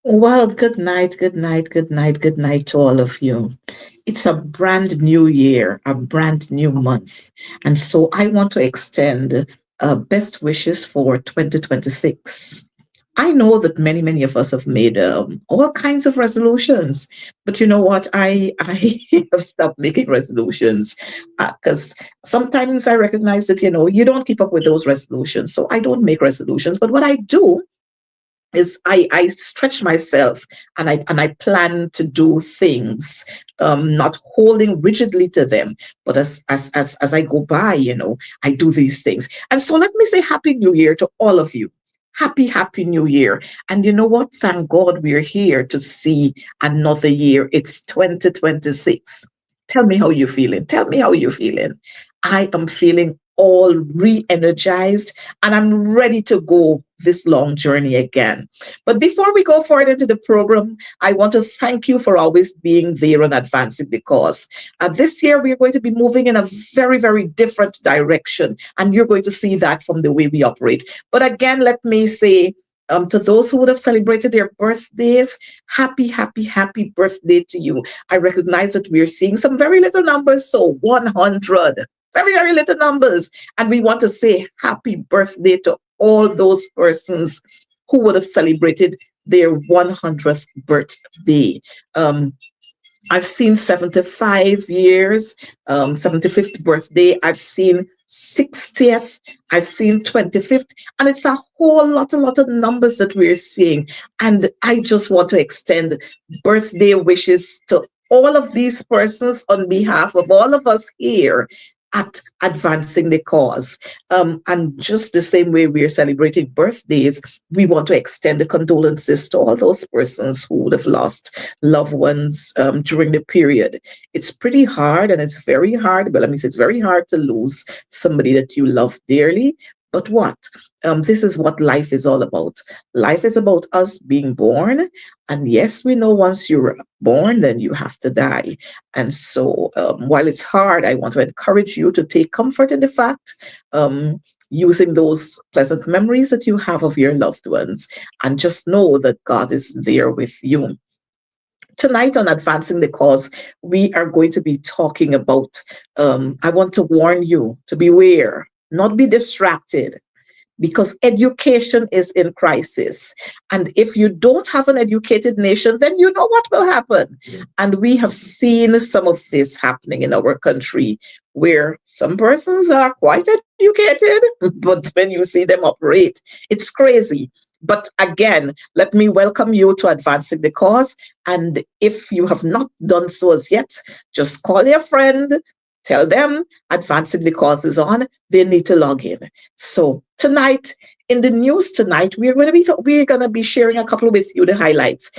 Well, good night, good night, good night, good night to all of you. It's a brand new year, a brand new month. And so I want to extend best wishes for 2026. I know that many of us have made all kinds of resolutions, but you know what? I have stopped making resolutions because sometimes I recognize that you don't keep up with those resolutions. So I don't make resolutions. But what I do is I stretch myself and I plan to do things, not holding rigidly to them, but as I go by, I do these things. And so let me say Happy New Year to all of you. Happy New Year. And you know what? Thank God we're here to see another year. It's 2026. Tell me how you're feeling. Tell me how you're feeling. I am feeling all re-energized and I'm ready to go this long journey again. But before we go forward into the program, I want to thank you for always being there and advancing the cause. This year, we are going to be moving in a very different direction, and you're going to see that from the way we operate. But again, let me say, to those who would have celebrated their birthdays, happy birthday to you. I recognize that we're seeing some very little numbers, so 100. Very little numbers. And we want to say happy birthday to all those persons who would have celebrated their 100th birthday. Um, I've seen 75 years, 75th birthday. I've seen 60th. I've seen 25th. And it's a a lot of numbers that we're seeing. And I just want to extend birthday wishes to all of these persons on behalf of all of us here at advancing the cause. And just the same way we're celebrating birthdays, we want to extend the condolences to all those persons who would have lost loved ones during the period. It's pretty hard and it's very hard. Well, I mean, it's very hard to lose somebody that you love dearly. But what? This is what life is all about. Life is about us being born. And yes, we know once you're born, then you have to die. And so while it's hard, I want to encourage you to take comfort in the fact, using those pleasant memories that you have of your loved ones, and just know that God is there with you. Tonight on Advancing the Cause, we are going to be talking about, I want to warn you to beware, not be distracted, because education is in crisis. And if you don't have an educated nation, then you know what will happen. And we have seen some of this happening in our country, where some persons are quite educated, but when you see them operate, it's crazy. But again, let me welcome you to Advancing the Cause. And if you have not done so as yet, just call your friend, tell them Advancing the Cause is on. They need to log in. So tonight, in the news tonight, we're going to be sharing a couple with you the highlights.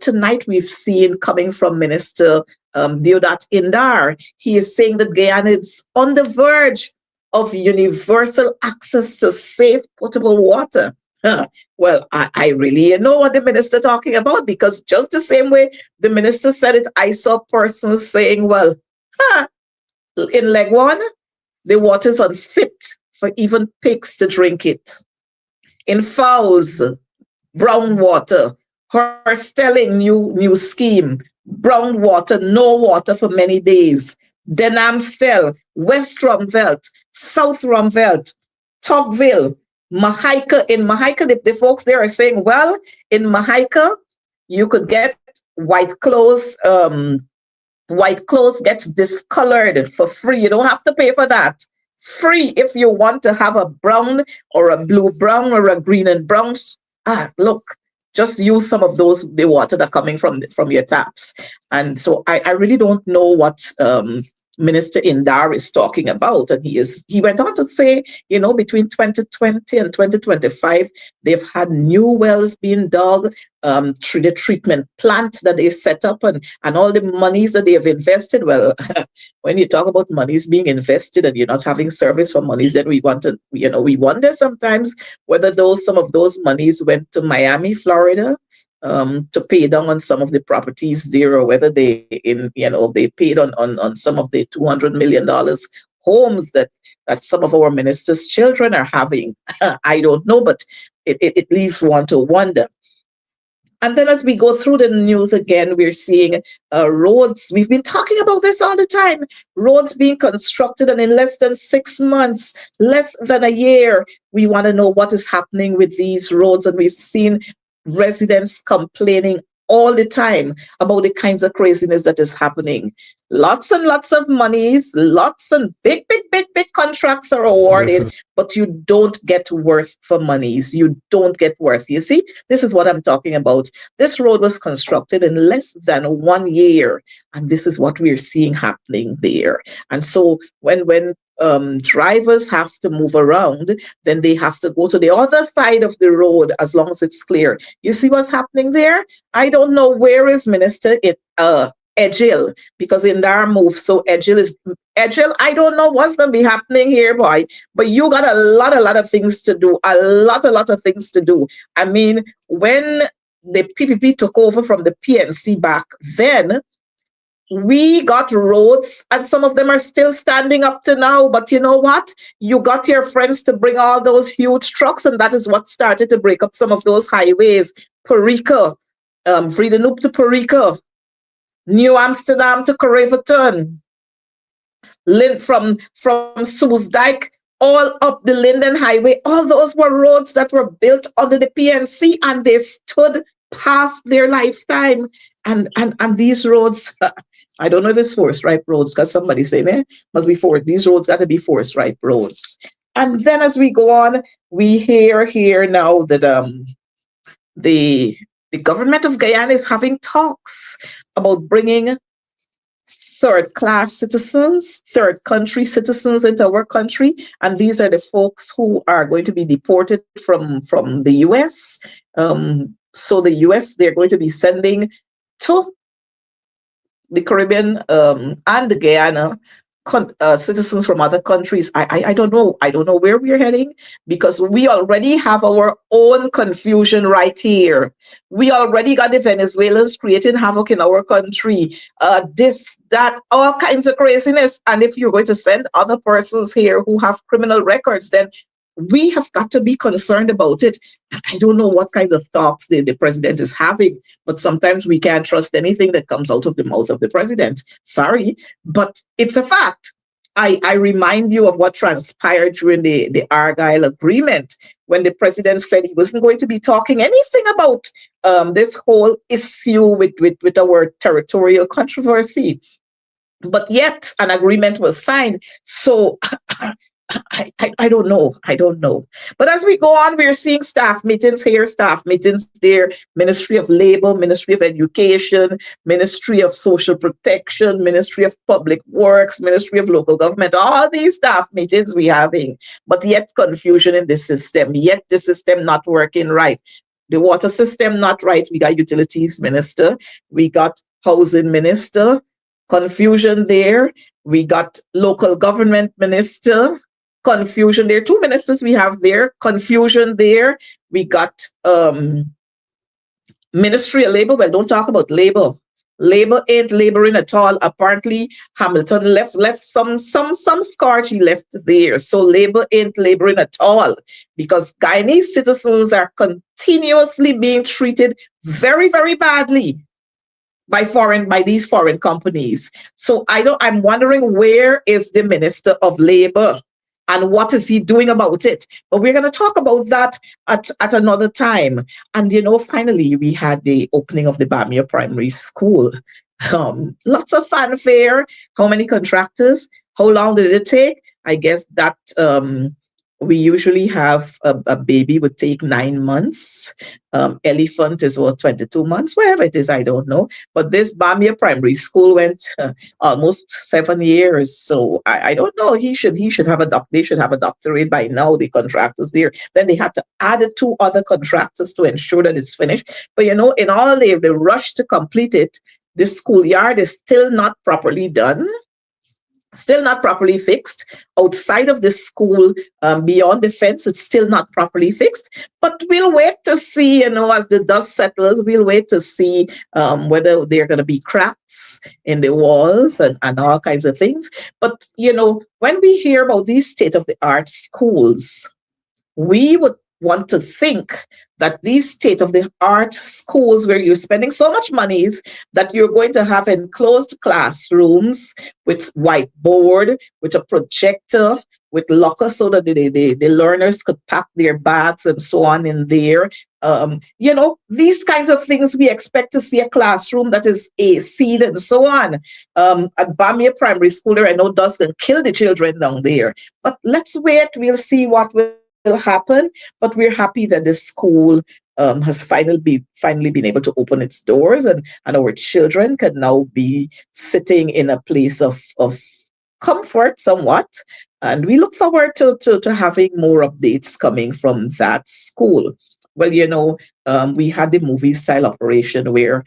Tonight, we've seen coming from Minister Deodat Indar. He is saying that Guyana is on the verge of universal access to safe potable water. Well, I really know what the minister talking about, because just the same way the minister said it, I saw persons saying, well, in leg one, the water is unfit for even pigs to drink it. In Fowls, brown water. Horstelling, new scheme. Brown water, no water for many days. Denamstel, West Rumvelt, South Rumvelt, Tocqueville, Mahaika. In Mahaika, the folks there are saying, well, in Mahaika, you could get white clothes. White clothes gets discolored for free. You don't have to pay for that. Free if you want to have a brown or a blue brown or a green and brown. Look, just use some of the water that coming from your taps. And so I really don't know what Minister Indar is talking about. And he went on to say, between 2020 and 2025, they've had new wells being dug through the treatment plant that they set up, and all the monies that they have invested. Well, when you talk about monies being invested and you're not having service for monies, then we wonder sometimes whether some of those monies went to Miami, Florida, to pay down on some of the properties there, or whether they paid on some of the $200 million homes that some of our ministers' children are having. I don't know, but it leaves one to wonder. And then as we go through the news again, we're seeing roads. We've been talking about this all the time. Roads being constructed, and in less than 6 months, less than a year, we want to know what is happening with these roads. And we've seen residents complaining all the time about the kinds of craziness that is happening. Lots and lots of monies, lots and big contracts are This awarded, is but you don't get worth for monies. You don't get worth. You see, this is what I'm talking about. This road was constructed in less than 1 year, and this is what we're seeing happening there. And so when drivers have to move around, then they have to go to the other side of the road as long as it's clear. You see what's happening there? I don't know where is Minister Edgil, because in their move, so Edgil. I don't know what's gonna be happening here, boy. But you got a lot of things to do, a lot of things to do. I mean, when the PPP took over from the PNC back then, we got roads, and some of them are still standing up to now. But you know what? You got your friends to bring all those huge trucks, and that is what started to break up some of those highways. Parika, Vredenhoek to Parika, New Amsterdam to Coretta, from Soesdijk all up the Linden Highway. All those were roads that were built under the PNC, and they stood past their lifetime. And these roads, I don't know if it's forced ripe roads, because somebody saying must be forced. These roads got to be forced ripe roads. And then as we go on, we hear here now that the the government of Guyana is having talks about bringing third class citizens, third country citizens into our country. And these are the folks who are going to be deported from the US. So the US, they're going to be sending to the Caribbean and the Guyana citizens from other countries. I don't know. I don't know where we're heading, because we already have our own confusion right here. We already got the Venezuelans creating havoc in our country. This, that, all kinds of craziness. And if you're going to send other persons here who have criminal records, then we have got to be concerned about it. I don't know what kind of talks the president is having, but sometimes we can't trust anything that comes out of the mouth of the president. Sorry, but it's a fact. I remind you of what transpired during the Argyle Agreement, when the president said he wasn't going to be talking anything about this whole issue with our territorial controversy. But yet an agreement was signed. So I don't know. I don't know. But as we go on, we're seeing staff meetings here, staff meetings there, Ministry of Labor, Ministry of Education, Ministry of Social Protection, Ministry of Public Works, Ministry of Local Government, all these staff meetings we having, but yet confusion in the system, yet the system not working right. The water system not right. We got utilities minister, we got housing minister, confusion there. We got local government minister, confusion there. Two ministers we have there, confusion there. We got Ministry of Labor. Well, don't talk about labor. Labor ain't laboring at all. Apparently, Hamilton left some scorch he left there. So labor ain't laboring at all, because Guyanese citizens are continuously being treated very, very badly by these foreign companies. So I'm wondering, where is the Minister of Labor and what is he doing about it? But we're going to talk about that at another time. And finally we had the opening of the Bamia Primary School. Lots of fanfare. How many contractors? How long did it take? I guess that we usually have a baby would take 9 months. Elephant is 22 months, wherever it is, I don't know. But this Bamia Primary School went almost 7 years. So I don't know. They should have they should have a doctorate by now, the contractors there. Then they have to add 2 other contractors to ensure that it's finished. But in all the rush to complete it, this schoolyard is still not properly done. Still not properly fixed. Outside of the school, beyond the fence, it's still not properly fixed. But we'll wait to see, as the dust settles, we'll wait to see whether there are going to be cracks in the walls and all kinds of things. But, when we hear about these state-of-the-art schools, we would want to think that these state of the art schools where you're spending so much monies that you're going to have enclosed classrooms with whiteboard, with a projector, with lockers so that the learners could pack their bags and so on in there. These kinds of things we expect to see a classroom that is AC'd and so on. At Bamia Primary School there, I know dust can kill the children down there. But let's wait, we'll see what will happen. But we're happy that the school has finally been able to open its doors, and our children can now be sitting in a place of comfort somewhat. And we look forward to having more updates coming from that school. Well, we had the movie style operation where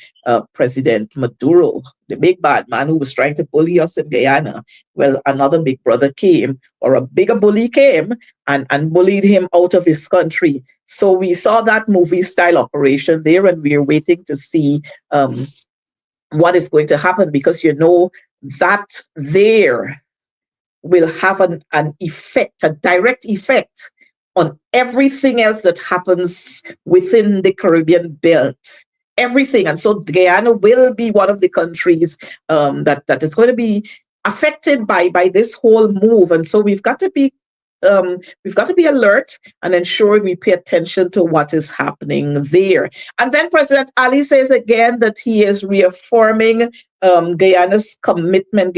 President Maduro, the big bad man who was trying to bully us in Guyana, well, another big brother came, or a bigger bully came, and bullied him out of his country. So we saw that movie style operation there, and we're waiting to see what is going to happen, because that there will have an effect, a direct effect on everything else that happens within the Caribbean belt. Everything. And so Guyana will be one of the countries that is going to be affected by this whole move. And so we've got to be alert and ensure we pay attention to what is happening there. And then President Ali says again that he is reaffirming Guyana's commitment,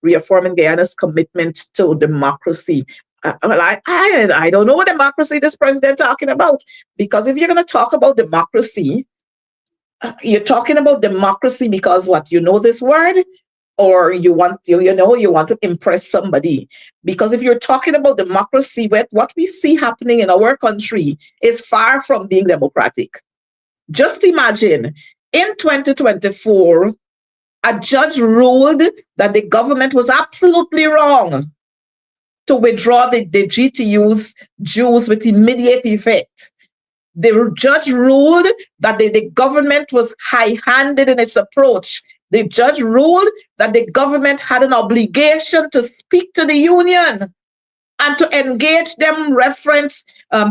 reaffirming Guyana's commitment to democracy. I don't know what democracy this president talking about, because if you're going to talk about democracy, you're talking about democracy because what, this word, or you want to impress somebody. Because if you're talking about democracy, what we see happening in our country is far from being democratic. Just imagine, in 2024, a judge ruled that the government was absolutely wrong to withdraw the GTU's dues with immediate effect. The judge ruled that the government was high-handed in its approach. The judge ruled that the government had an obligation to speak to the union and to engage them, reference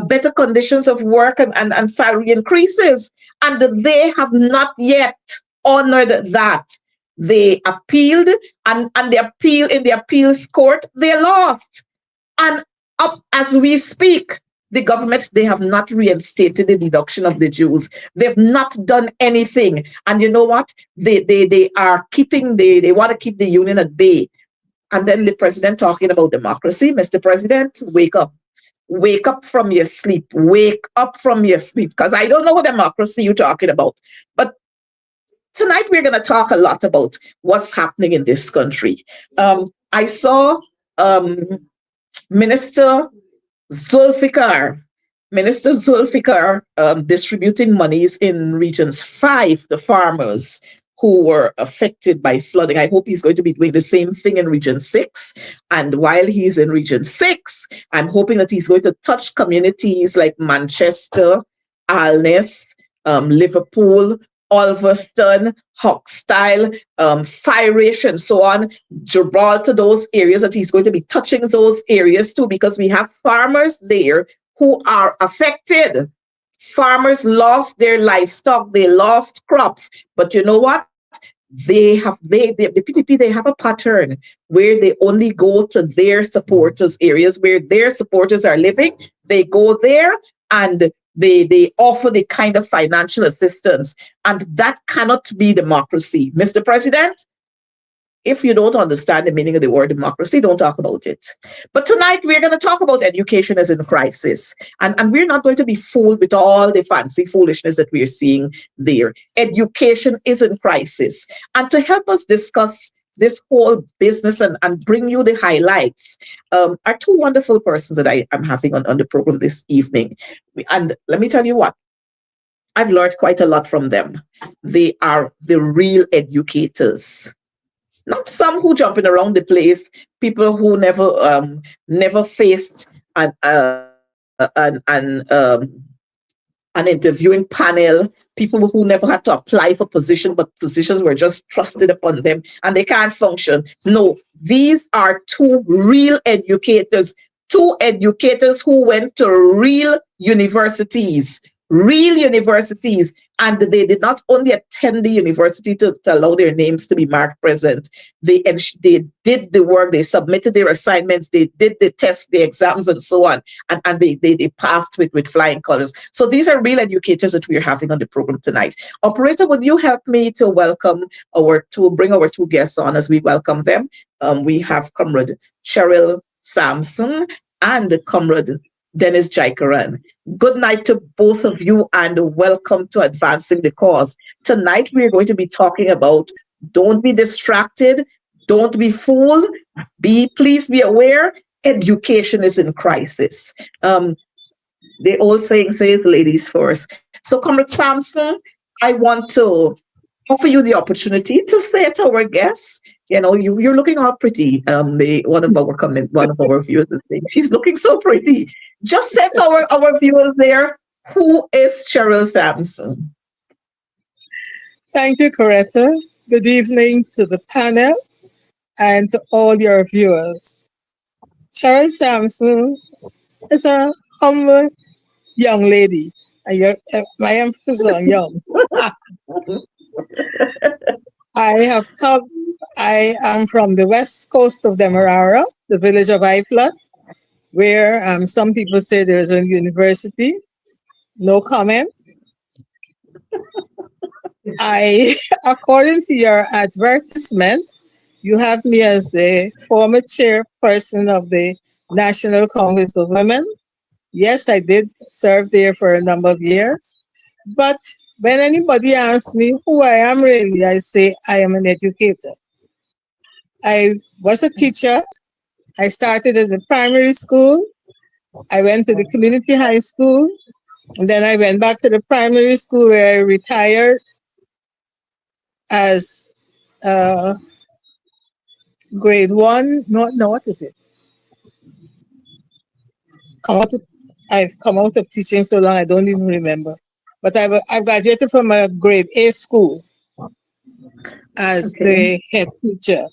better conditions of work and salary increases. And they have not yet honored that. They appealed, and in the appeals court, they lost. And up as we speak, the government, they have not reinstated the deduction of the dues. They've not done anything. And you know what? They are keeping, they want to keep the union at bay. And then the president talking about democracy. Mr. President, wake up. Wake up from your sleep. Wake up from your sleep. Because I don't know what democracy you're talking about. But tonight we're going to talk a lot about what's happening in this country. I saw Minister Zulfikar distributing monies in Regions 5, the farmers who were affected by flooding. I hope he's going to be doing the same thing in Region 6. And while he's in Region 6, I'm hoping that he's going to touch communities like Manchester, Alness, Liverpool, Ulverston, Hochstyle, Firish, and so on, Gibraltar, those areas, that he's going to be touching those areas too, because we have farmers there who are affected. Farmers lost their livestock, they lost crops. But you know what? The PPP, they have a pattern where they only go to their supporters' areas where their supporters are living. They go there and they offer the kind of financial assistance, and that cannot be democracy. Mr. President, if you don't understand the meaning of the word democracy, don't talk about it. But tonight we're going to talk about education as in crisis, and we're not going to be fooled with all the fancy foolishness that we're seeing there. Education is in crisis, and to help us discuss this whole business and bring you the highlights are two wonderful persons that I am having on the program this evening. And let me tell you what, I've learned quite a lot from them. They are the real educators. Not some who jumping around the place, people who never faced an interviewing panel, people who never had to apply for position, but positions were just trusted upon them and they can't function. No, these are two real educators, two educators who went to real universities, and they did not only attend the university to allow their names to be marked present. They did the work, they submitted their assignments, they did the tests, the exams, and so on, and they passed with flying colors. So these are real educators that we're having on the program tonight. Operator, would you help me to bring our two guests on as we welcome them? We have Comrade Cheryl Sampson and Comrade Dennis Jaikaran. Good night to both of you and welcome to Advancing the Cause. Tonight we're going to be talking about don't be distracted, don't be fooled, please be aware, education is in crisis. The old saying says ladies first. So Comrade Sampson, I want to offer you the opportunity to say to our guests, you're looking all pretty. One of our viewers is saying she's looking so pretty. Just say to our viewers there, who is Cheryl Sampson? Thank you, Coretta. Good evening to the panel and to all your viewers. Cheryl Sampson is a humble young lady. My emphasis on young. I am from the west coast of Demerara, the village of Iflat, where some people say there is a university. No comment. According to your advertisement, you have me as the former chairperson of the National Congress of Women. Yes, I did serve there for a number of years. But when anybody asks me who I am really, I say I am an educator. I was a teacher. I started at the primary school. I went to the community high school. And then I went back to the primary school where I retired as grade one. No, what is it? I've come out of teaching so long I don't even remember. But I graduated from a grade A school as the head teacher.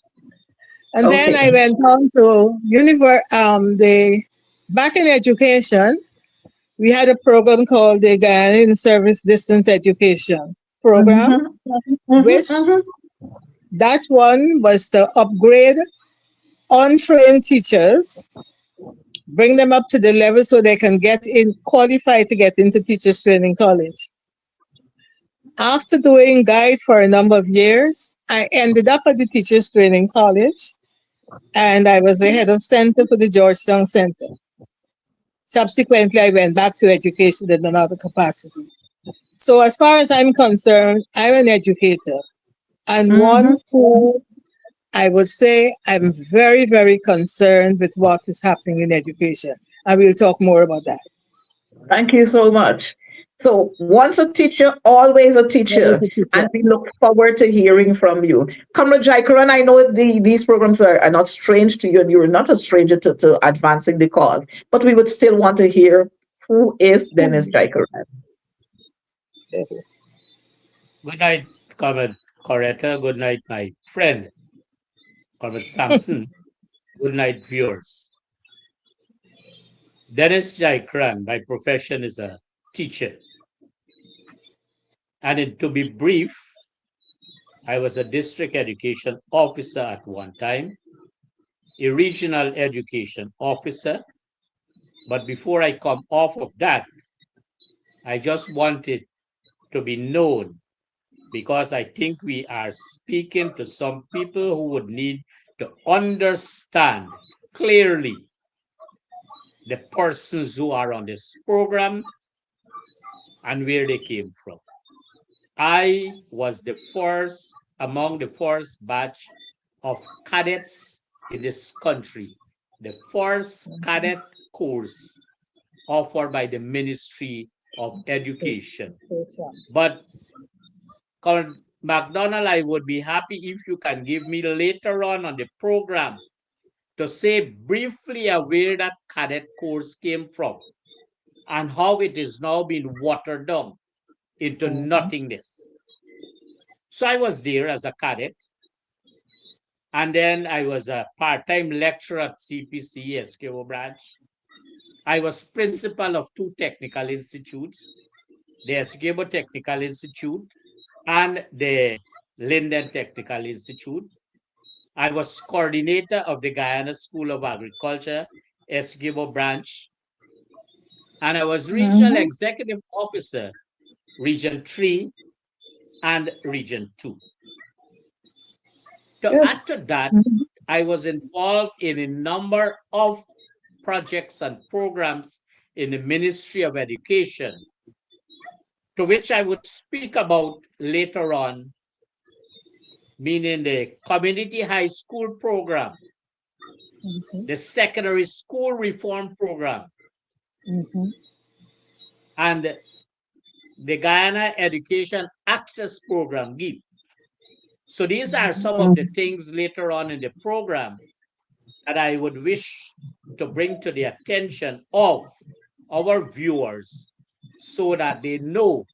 And then I went on to back in education, we had a program called the Guyana Service Distance Education Program, which that one was to upgrade untrained teachers, bring them up to the level so they can qualify to get into Teachers Training College. After doing guide for a number of years, I ended up at the Teachers Training College, and I was the head of center for the Georgetown Center. Subsequently, I went back to education in another capacity. So as far as I'm concerned, I'm an educator, and one who I would say I'm very, very concerned with what is happening in education. I will talk more about that. Thank you so much. So once a teacher, always a teacher. And we look forward to hearing from you. Comrade Jaikaran, I know these programs are not strange to you, and you're not a stranger to advancing the cause, but we would still want to hear who is Dennis Jaikaran. Good night, Comrade Coretta. Good night, my friend, Comrade Sampson. Good night, viewers. Dennis Jaikaran, by profession, is a teacher. And to be brief, I was a district education officer at one time, a regional education officer. But before I come off of that, I just wanted to be known, because I think we are speaking to some people who would need to understand clearly the persons who are on this program and where they came from. I was among the first batch of cadets in this country, the first cadet course offered by the Ministry of Education. But Coretta McDonald, I would be happy if you can give me later on the program to say briefly where that cadet course came from and how it is now being watered down into nothingness. So I was there as a cadet, and then I was a part-time lecturer at CPC, SKO branch. I was principal of two technical institutes, the Esguebo Technical Institute and the Linden Technical Institute. I was coordinator of the Guyana School of Agriculture, Esguebo branch, and I was regional Mhm. executive officer, Region 3 and Region 2. To Good. add to that, Mhm. I was involved in a number of projects and programs in the Ministry of Education, to which I would speak about later on, meaning the Community High School Program, Mhm. the Secondary School Reform Program, Mhm. and the Guyana Education Access Program, GEAP. So these are some of the Mhm. things later on in the program that I would wish to bring to the attention of our viewers so that they know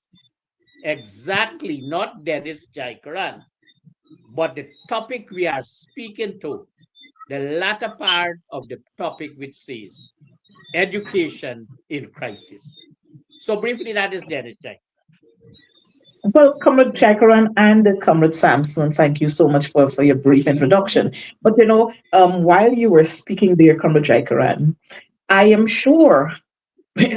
exactly not Dennis Jaikaran, but the topic we are speaking to, the latter part of the topic which says education in crisis. So briefly, that is Dennis Jaikaran. Well, Comrade Chakaran and Comrade Sampson, thank you so much for your brief introduction. But while you were speaking there, Comrade Chakaran, I am sure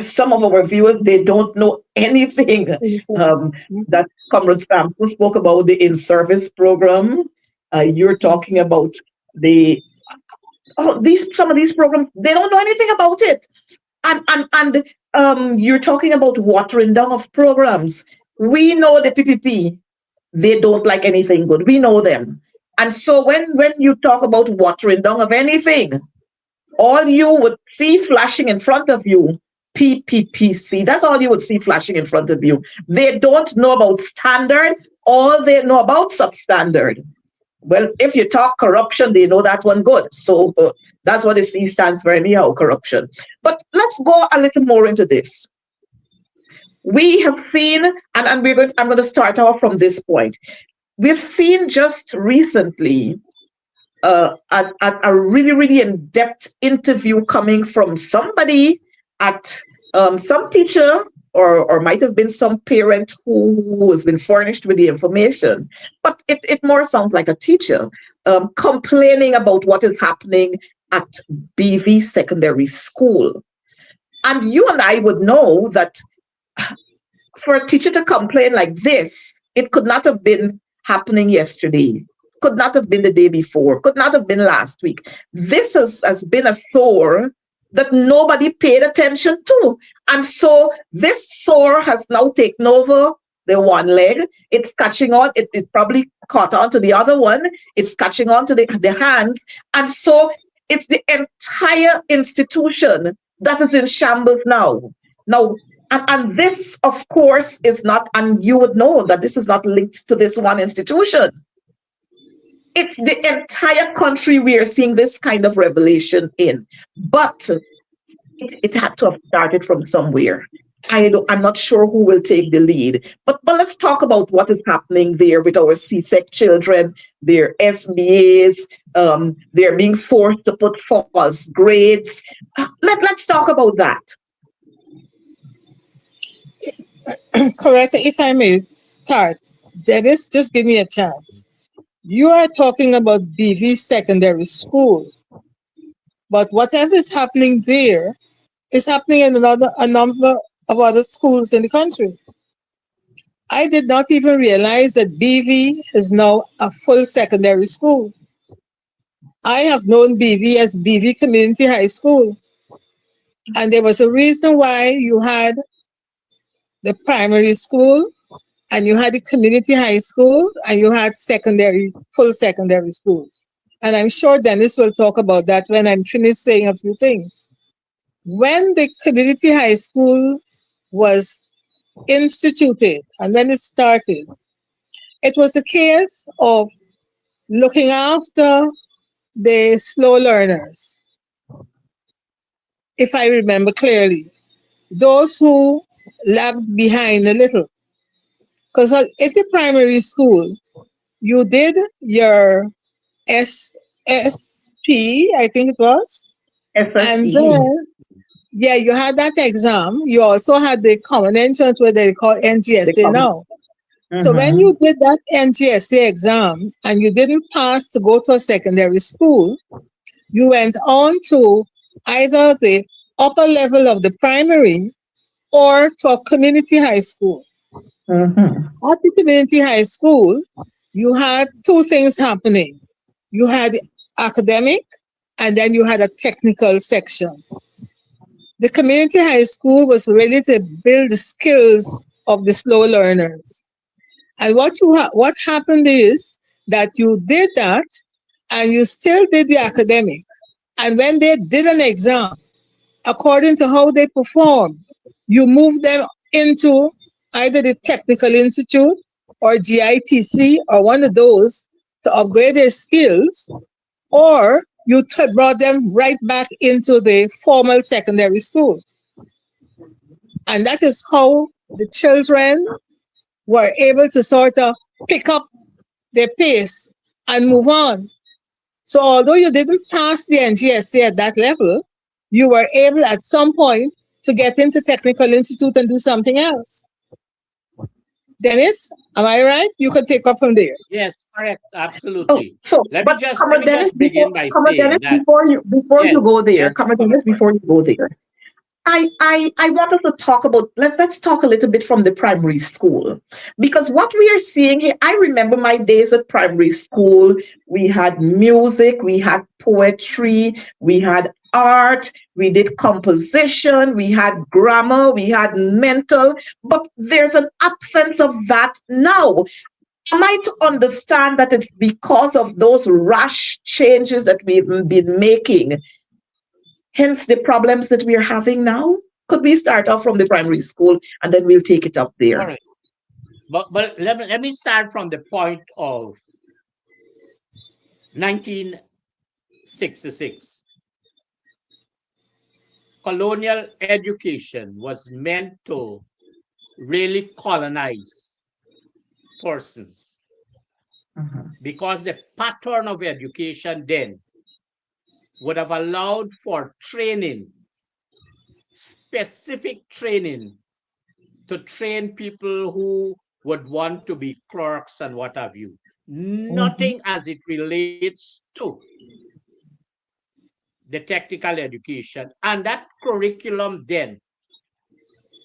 some of our viewers, they don't know anything um, Mhm. that Comrade Sampson spoke about the in-service program. You're talking about the these some of these programs. They don't know anything about it, and you're talking about watering down of programs. We know the PPP. They don't like anything good. We know them, and so when you talk about watering down of anything, all you would see flashing in front of you, PPPC. That's all you would see flashing in front of you. They don't know about standard. All they know about substandard. Well, if you talk corruption, they know that one good. So that's what the C stands for anyhow, corruption. But let's go a little more into this. We have seen, and I'm going to start off from this point. We've seen just recently a really, really in depth interview coming from somebody at some teacher or might have been some parent who has been furnished with the information. But it more sounds like a teacher complaining about what is happening at BV Secondary School. And you and I would know that for a teacher to complain like this, it could not have been happening yesterday, could not have been the day before, could not have been last week. This has been a sore that nobody paid attention to. And so this sore has now taken over the one leg. It's catching on, it probably caught on to the other one, it's catching on to the hands. And so it's the entire institution that is in shambles now. Now, and this, of course, is not, and you would know that this is not linked to this one institution. It's the entire country we are seeing this kind of revelation in. But it had to have started from somewhere. I'm not sure who will take the lead. But let's talk about what is happening there with our CSEC children, their SBAs, they're being forced to put false grades. Let's talk about that. Correct. If I may start, Dennis, just give me a chance. You are talking about BV Secondary School, but whatever is happening there is happening in a number of other schools in the country. I did not even realize that BV is now a full secondary school. I have known BV as BV Community High School, and there was a reason why you had the primary school and you had the community high school and you had full secondary schools. And I'm sure Dennis will talk about that when I'm finished saying a few things. When the community high school was instituted and when it started, it was a case of looking after the slow learners, if I remember clearly, those who lagged behind a little. Because at the primary school, you did your SSP, I think it was, and SSE. then Yeah, you had that exam. You also had the common entrance, where they call They NGSA come. now. So when Mm-hmm. you did that NGSA exam and you didn't pass to go to a secondary school, you went on to either the upper level of the primary or to a community high school. Mm-hmm. At the community high school, you had two things happening. You had academic, and then you had a technical section. The community high school was really to build the skills of the slow learners. And what happened is that you did that, and you still did the academics. And when they did an exam, according to how they performed, you moved them into either the Technical Institute or GITC or one of those to upgrade their skills, or you brought them right back into the formal secondary school. And that is how the children were able to sort of pick up their pace and move on. So although you didn't pass the NGSA at that level, you were able at some point to get into Technical Institute and do something else. Dennis, am I right? You can take up from there. Yes, correct. Oh, Absolutely. so Let me but just let Comrade me Dennis, just begin by saying that before yes, you go there, yes, Comrade Mama Dennis, Coretta. before you go there, I want us to talk about, let's talk a little bit from the primary school, because what we are seeing here, I remember my days at primary school. We had music, we had poetry, we had art, we did composition, we had grammar, we had mental, but there's an absence of that now. Am I to understand that it's because of those rash changes that we've been making, hence the problems that we're having now? Could we start off from the primary school and then we'll take it up All there? right. But let me start from the point of 1966. Colonial education was meant to really colonize persons Mhm. because the pattern of education then would have allowed for training, specific training to train people who would want to be clerks and what have you. Mhm. Nothing as it relates to the technical education. And that curriculum then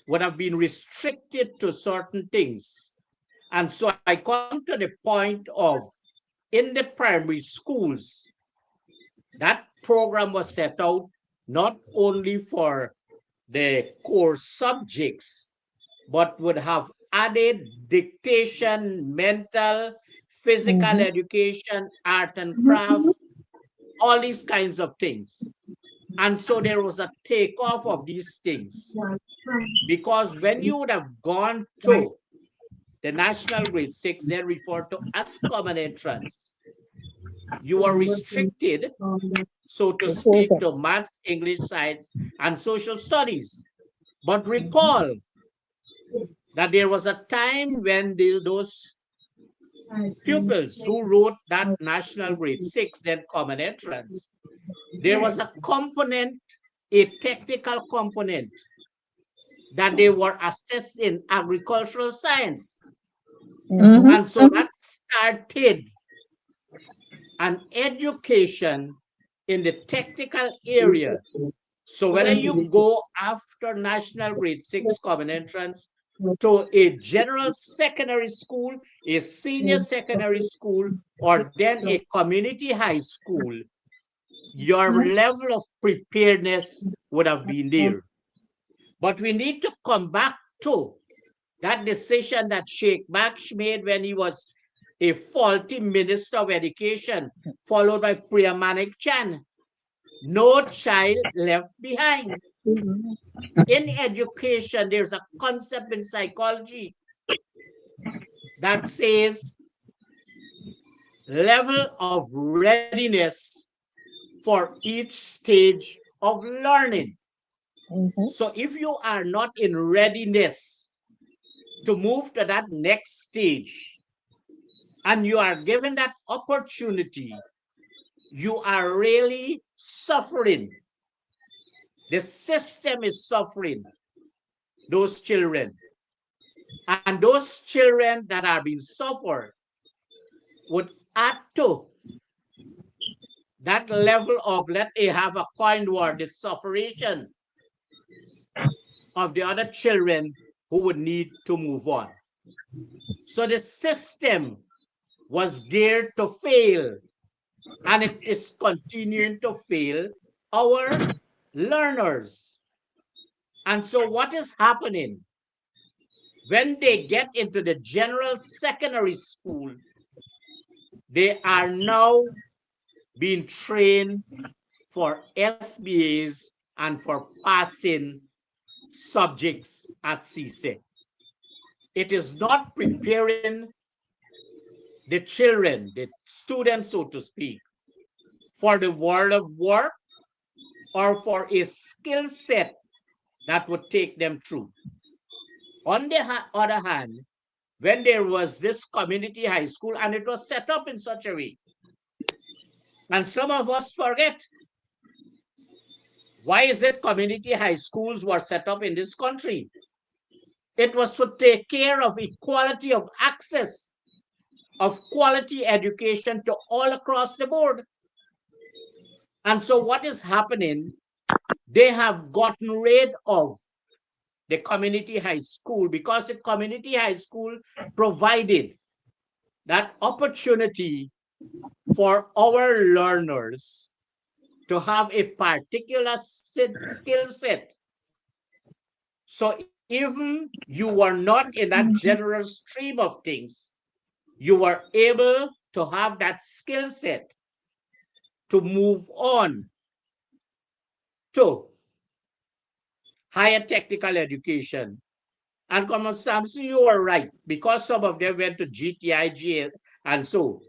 would have been restricted to certain things. And so I come to the point of in the primary schools, that program was set out not only for the core subjects, but would have added dictation, mental, physical Mhm. education, art and craft, all these kinds of things. And so there was a takeoff of these things because when you would have gone to the national grade six, then referred to as common entrance, you are restricted, so to speak, Important. to maths, English, science, and social studies. But recall that there was a time when those pupils who wrote that national grade six, then common entrance, there was a component, a technical component that they were assessed in agricultural science. Mhm. Mhm, And so that started an education in the technical area. So whether you go after national grade six common entrance to a general secondary school, a senior secondary school, or then a community high school, your level of preparedness would have been there. But we need to come back to that decision that Sheikh Baksh made when he was a faulty minister of education, followed by Priya Manik Chan. No child left behind. In education, there's a concept in psychology that says level of readiness for each stage of learning. Mhm. So if you are not in readiness to move to that next stage and you are given that opportunity, you are really suffering The system is suffering those children. And those children that are being suffered would add to that level of let me have a coin war, the sufferation of the other children who would need to move on. So the system was geared to fail, and it is continuing to fail our learners. And so what is happening? When they get into the general secondary school, they are now being trained for SBAs and for passing subjects at CSEC. It is not preparing the children, the students, so to speak, for the world of work or for a skill set that would take them through. On the other hand, when there was this community high school and it was set up in such a way, and some of us forget, why is it community high schools were set up in this country? It was to take care of equality of access, of quality education to all across the board. And so what is happening? They have gotten rid of the community high school because the community high school provided that opportunity for our learners to have a particular skill set. So even you were not in that general stream of things, you were able to have that skill set to move on to higher technical education. And Comrade Samson, you are right, because some of them went to GTIG and so.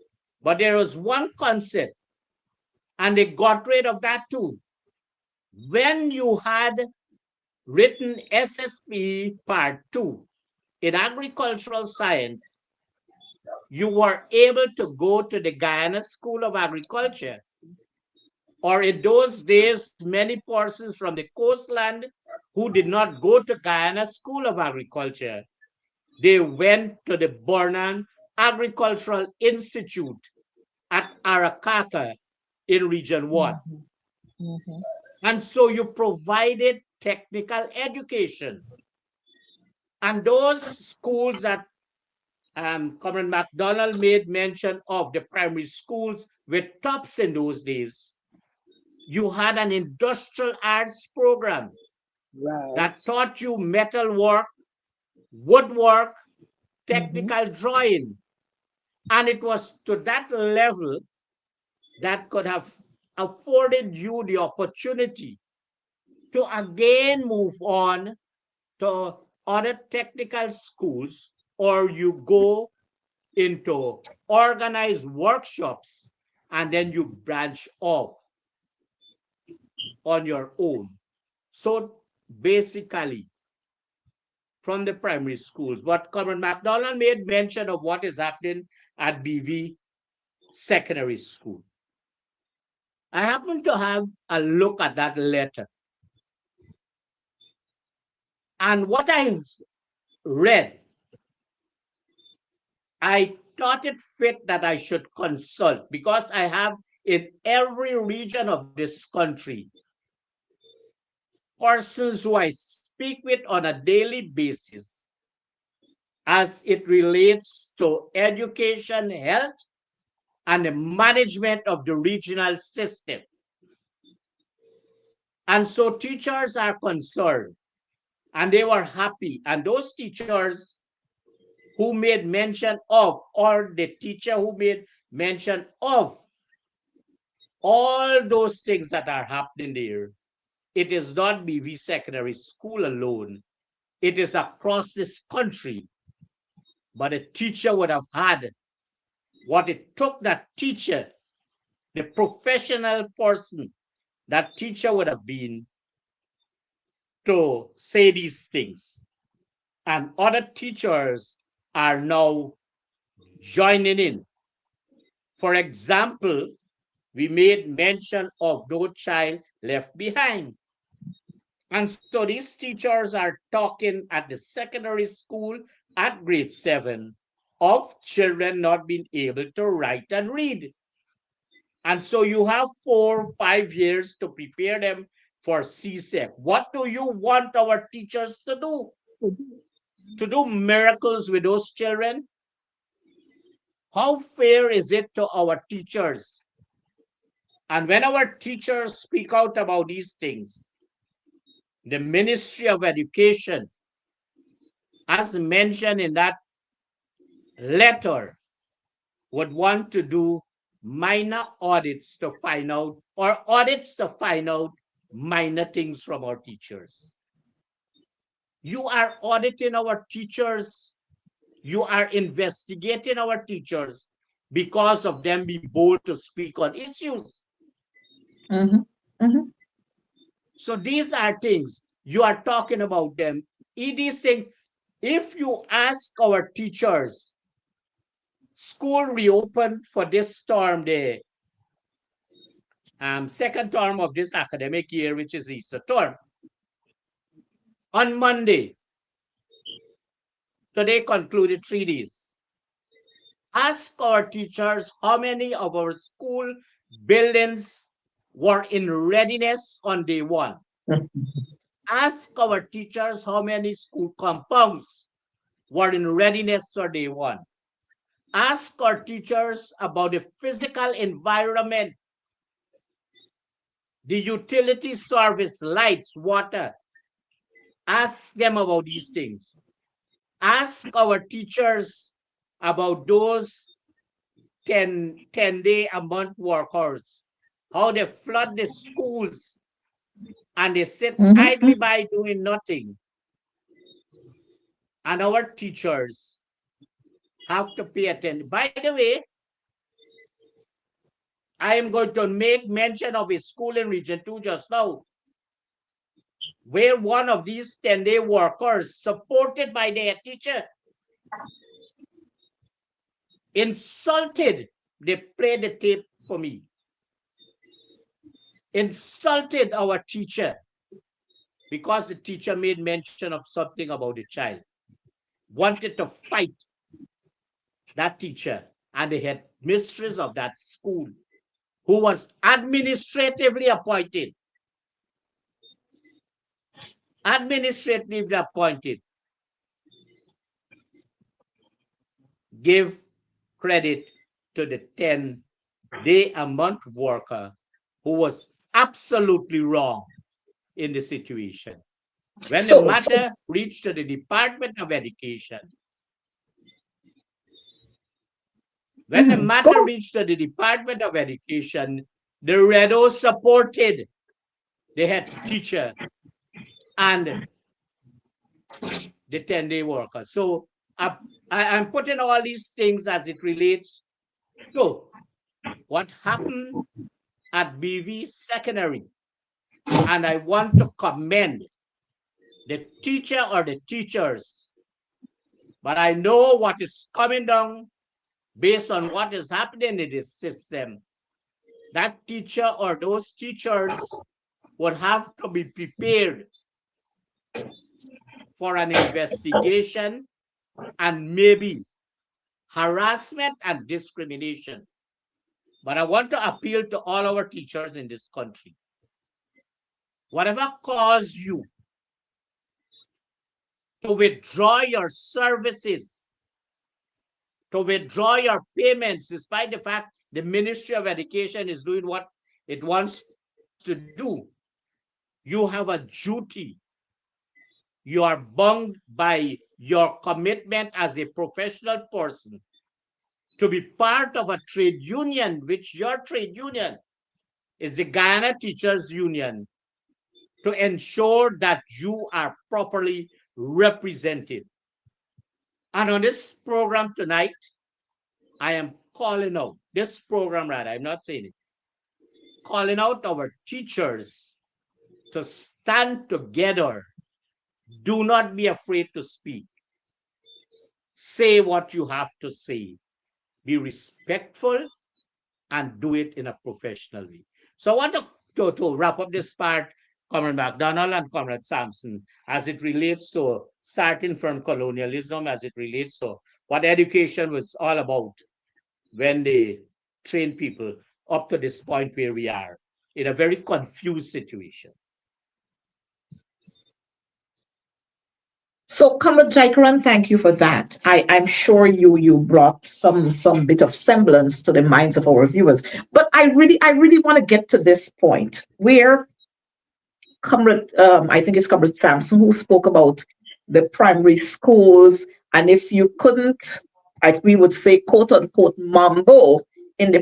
But there was one concept, and they got rid of that too. When you had written SSP Part 2 in agricultural science, you were able to go to the Guyana School of Agriculture, or in those days, many persons from the coastland who did not go to Guyana School of Agriculture, they went to the Burnham Agricultural Institute at Arakaka in Region 1. Mm-hmm. And so you provided technical education. And those schools that Coretta McDonald made mention of, the primary schools with tops in those days, you had an industrial arts program that taught you metalwork, woodwork, technical drawing. And it was to that level that could have afforded you the opportunity to again move on to other technical schools, or you go into organized workshops and then you branch off on your own. So basically, from the primary schools, but Coretta McDonald made mention of what is happening at BV Secondary School. I happened to have a look at that letter. And what I read, I thought it fit that I should consult, because I have in every region of this country persons who I speak with on a daily basis as it relates to education, health, and the management of the regional system. And so teachers are concerned, and they were happy. And those teachers who made mention of, or the teacher who made mention of all those things that are happening there, it is not BV Secondary School alone. It is across this country. But a teacher would have had what it took that teacher, the professional person that teacher would have been, to say these things. And other teachers are now joining in. For example, we made mention of No Child Left Behind. And so these teachers are talking at the secondary school at grade 7 of children not being able to write and read. And so you have 4 or 5 years to prepare them for CSEC. What do you want our teachers to do? To do miracles with those children? How fair is it to our teachers? And when our teachers speak out about these things, the Ministry of Education, as mentioned in that letter, would want to do minor audits to find out, or audits to find out minor things from our teachers. You are auditing our teachers. You are investigating our teachers because of them being bold to speak on issues. So these are things you are talking about them. These things, if you ask our teachers, school reopened for this term, the second term of this academic year, which is Easter term. On Monday, today concluded 3 days. Ask our teachers how many of our school buildings were in readiness on day 1. Ask our teachers how many school compounds were in readiness on day 1. Ask our teachers about the physical environment, the utility service, lights, water. Ask them about these things. Ask our teachers about those 10-day-a-month workers, how they flood the schools and they sit idly by doing nothing. And our teachers have to pay attention. By the way, I am going to make mention of a school in Region 2 just now, where one of these 10-day workers, supported by their teacher, insulted, they played the tape for me, insulted our teacher because the teacher made mention of something about the child, wanted to fight that teacher and the headmistress of that school, who was administratively appointed. Give credit to the 10-day-a-month worker who was absolutely wrong in the situation. When the matter reached to the Department of Education, the Redo supported the head teacher and the 10-day worker. So I'm putting all these things as it relates to what happened at BV Secondary. And I want to commend the teacher or the teachers. But I know what is coming down based on what is happening in this system. That teacher or those teachers would have to be prepared for an investigation and maybe harassment and discrimination. But I want to appeal to all our teachers in this country. Whatever caused you to withdraw your services, to withdraw your payments, despite the fact the Ministry of Education is doing what it wants to do, you have a duty. You are bound by your commitment as a professional person to be part of a trade union, which your trade union is the Guyana Teachers Union, to ensure that you are properly represented. And on this program tonight, I am calling out, I'm not saying it, calling out our teachers to stand together. Do not be afraid to speak. Say what you have to say. Be respectful and do it in a professional way. So I want to wrap up this part Comrade McDonald and Comrade Sampson, as it relates to starting from colonialism, as it relates to what education was all about when they train people up to this point where we are in a very confused situation. So, Comrade Jaikaran, thank you for that. I'm sure you brought some bit of semblance to the minds of our viewers. But I really want to get to this point where Comrade, I think it's Comrade Sampson who spoke about the primary schools, and if you couldn't, like we would say, quote unquote, mambo in the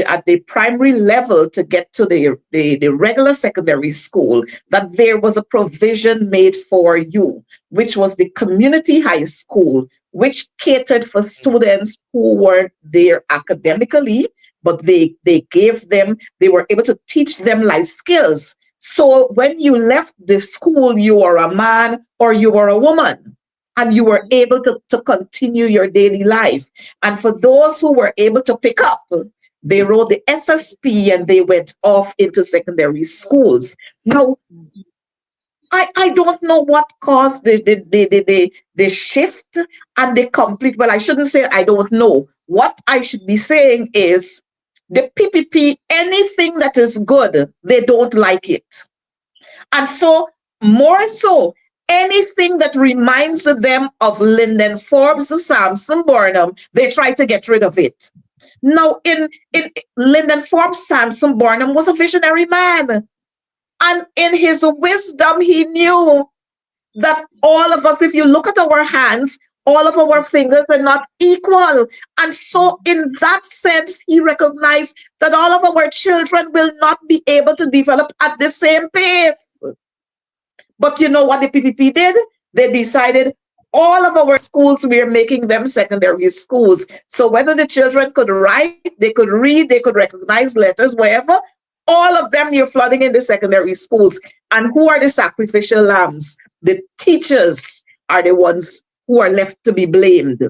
at the primary level to get to the regular secondary school, that there was a provision made for you, which was the community high school, which catered for students who weren't there academically, but they were able to teach them life skills. So when you left the school, you were a man or you were a woman, and you were able to continue your daily life. And for those who were able to pick up, they wrote the SSP and they went off into secondary schools. Now, I don't know what caused the shift and the complete, well, I shouldn't say I don't know. What I should be saying is the PPP, anything that is good, they don't like it. And so, more so, anything that reminds them of Lyndon Forbes, Sampson Burnham, they try to get rid of it. Now, in Lyndon Forbes, Sampson Burnham was a visionary man. And in his wisdom, he knew that all of us, if you look at our hands, all of our fingers are not equal. And so in that sense, he recognized that all of our children will not be able to develop at the same pace. But you know what the PPP did? They decided all of our schools, we are making them secondary schools. So whether the children could write, they could read, they could recognize letters, wherever, all of them you're flooding in the secondary schools. And who are the sacrificial lambs? The teachers are the ones who are left to be blamed.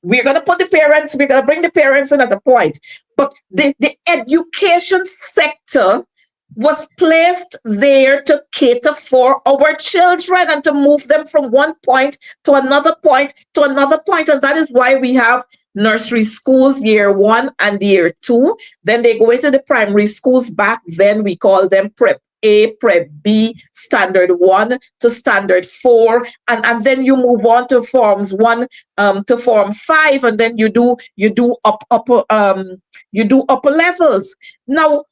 We're going to put the parents, we're going to bring the parents in at a point. But the education sector was placed there to cater for our children and to move them from one point to another point to another point. And that is why we have nursery schools year 1 and year 2. Then they go into the primary schools. Back then we call them Prep A, Prep B, Standard 1 to Standard 4, and then you move on to Forms 1 to Form 5, and then you do upper levels. Now,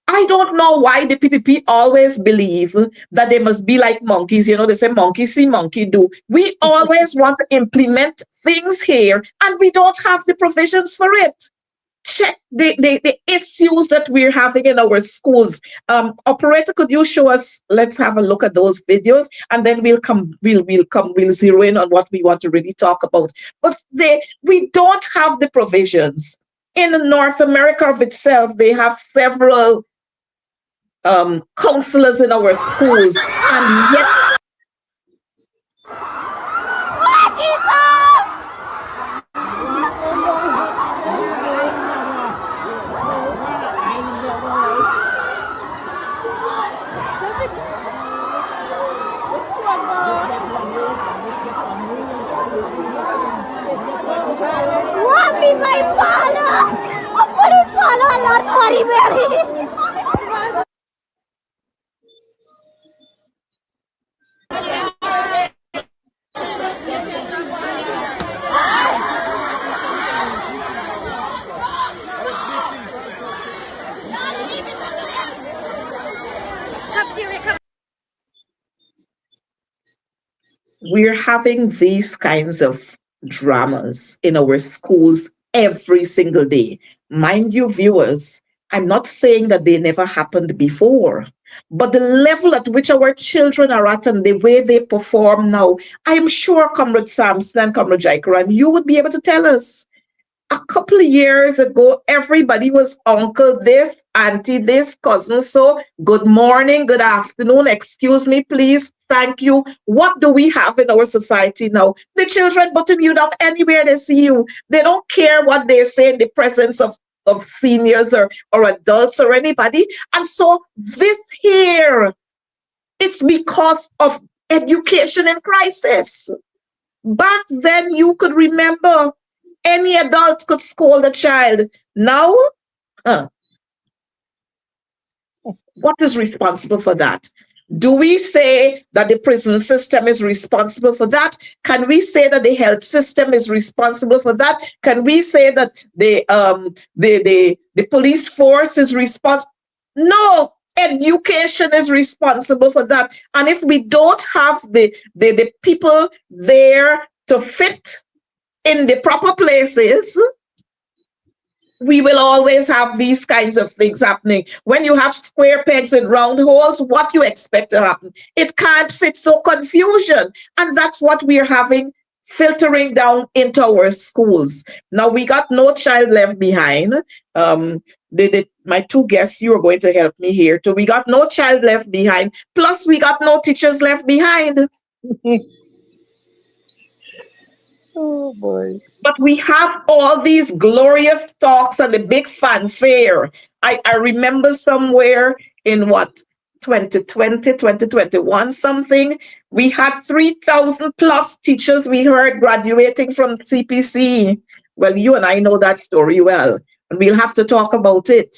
I don't know why the PPP always believe that they must be like monkeys. You know, they say monkey see, monkey do. We always want to implement things here, and we don't have the provisions for it. Check the issues that we're having in our schools. Operator, could you show us? Let's have a look at those videos, and then we'll zero in on what we want to really talk about. But we don't have the provisions. In North America of itself, they have several counselors in our schools, and yet what is my father? What is father? Lord Mary. we're having these kinds of dramas in our schools every single day. Mind you, viewers, I'm not saying that they never happened before, but the level at which our children are at and the way they perform now, I am sure Comrade Sampson and Comrade Jaikaran, you would be able to tell us. A couple of years ago, everybody was uncle this, auntie this, cousin so, good morning, good afternoon, excuse me, please, thank you. What do we have in our society now? The children button you down anywhere they see you. They don't care what they say in the presence of of seniors or adults or anybody. And so this here, it's because of education in crisis. Back then, you could remember any adult could scold a child. Now, huh, what is responsible for that? Do we say that the prison system is responsible for that? Can we say that the health system is responsible for that? Can we say that the police force is responsible? No, education is responsible for that. And if we don't have the people there to fit in the proper places, we will always have these kinds of things happening. When you have square pegs in round holes, what you expect to happen? It can't fit, so confusion. And that's what we're having filtering down into our schools. Now, we got No Child Left Behind. My two guests, you are going to help me here too. We got No Child Left Behind, plus we got No Teachers Left Behind. Oh boy. But we have all these glorious talks and the big fanfare. I remember somewhere in what, 2020, 2021, something, we had 3,000 plus teachers we heard graduating from CPC. Well, you and I know that story well, and we'll have to talk about it.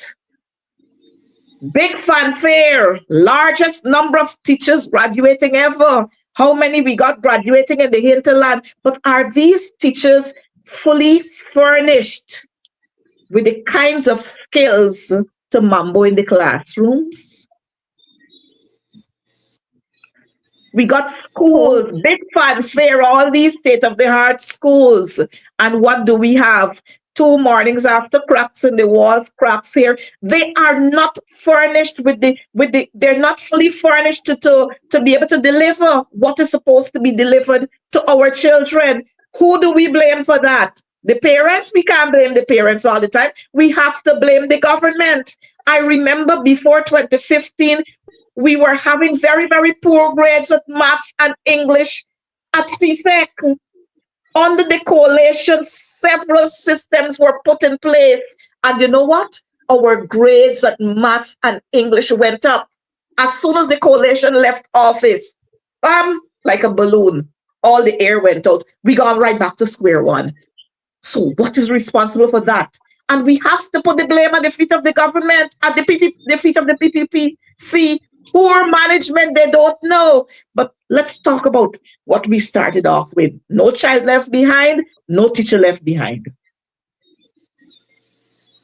Big fanfare, largest number of teachers graduating ever. How many we got graduating in the hinterland? But are these teachers fully furnished with the kinds of skills to mambo in the classrooms? We got schools, big fanfare, all these state-of-the-art schools. And what do we have? 2 mornings after, cracks in the walls, cracks here. They are not furnished they're not fully furnished to be able to deliver what is supposed to be delivered to our children. Who do we blame for that? The parents? We can't blame the parents all the time. We have to blame the government. I remember before 2015, we were having very, very poor grades at math and English at CSEC. Under the coalition, several systems were put in place. And you know what? Our grades at math and English went up. As soon as the coalition left office, bam, like a balloon, all the air went out. We got right back to square one. So what is responsible for that? And we have to put the blame at the feet of the government, at the feet of the PPP. See, poor management, they don't know. But let's talk about what we started off with. No child left behind, no teacher left behind.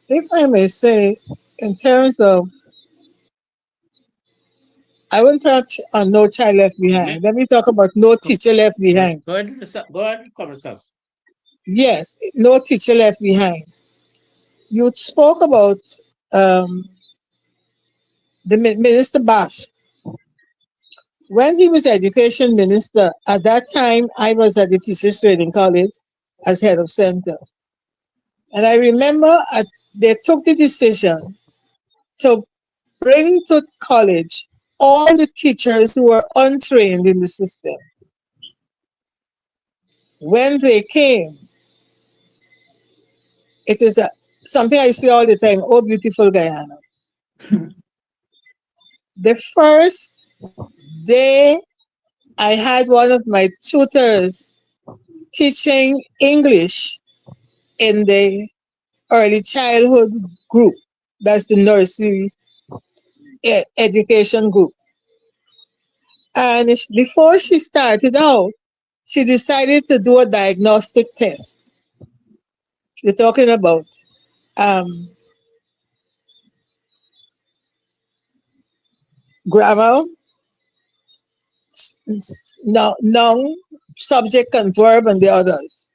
If I may say, in terms of, I won't touch on No Child Left Behind. Let me talk about No Teacher Left Behind. Go ahead, Congress. Yes, No Teacher Left Behind. You spoke about the Minister Bash. When he was education minister, at that time, I was at the Teachers Training College as head of center. And I remember they took the decision to bring to college all the teachers who were untrained in the system. When they came, it is something I see all the time, oh, beautiful Guyana. The first day I had one of my tutors teaching English in the early childhood group. That's the nursery education group. And before she started out, she decided to do a diagnostic test. You're talking about grammar, noun, subject and verb, and the others.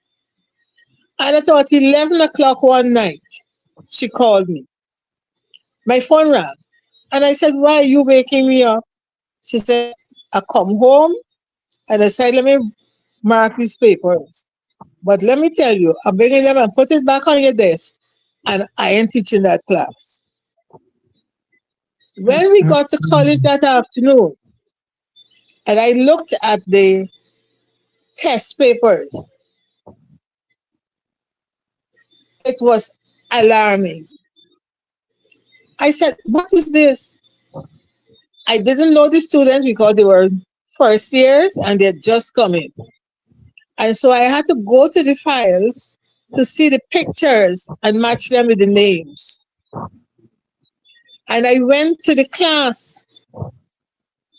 And at about 11 o'clock one night, she called me. My phone rang. And I said, why are you waking me up? She said, I come home and I said, let me mark these papers. But let me tell you, I'm bringing them and put it back on your desk. And I ain't teaching that class. When we got to college that afternoon, and I looked at the test papers, it was alarming. I said, what is this? I didn't know the students because they were first years and they had just come in. And so I had to go to the files to see the pictures and match them with the names. And I went to the class.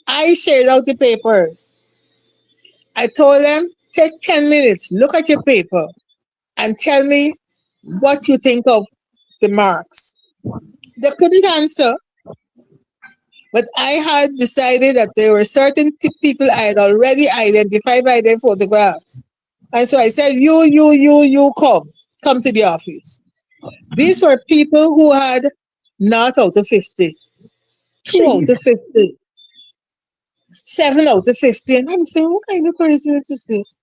I shared out the papers. I told them, take 10 minutes, look at your paper, and tell me what you think of the marks. They couldn't answer, but I had decided that there were certain people I had already identified by their photographs. And so I said, you come to the office. These were people who had not out of 50, 2 out Jeez. of 50, 7 out of 50. And I'm saying, what kind of craziness is this?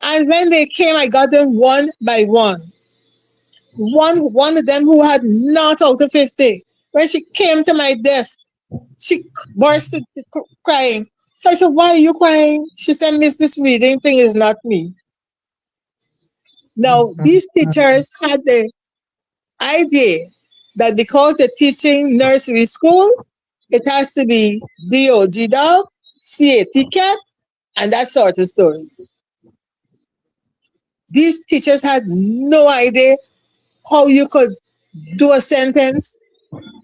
And when they came, I got them one by one. One of them who had not out of 50. When she came to my desk, she burst into crying. So I said, why are you crying? She said, Miss, this reading thing is not me. Now, these teachers had the idea that because they're teaching nursery school, it has to be DOG dog, CA ticket, and that sort of story. These teachers had no idea how you could do a sentence,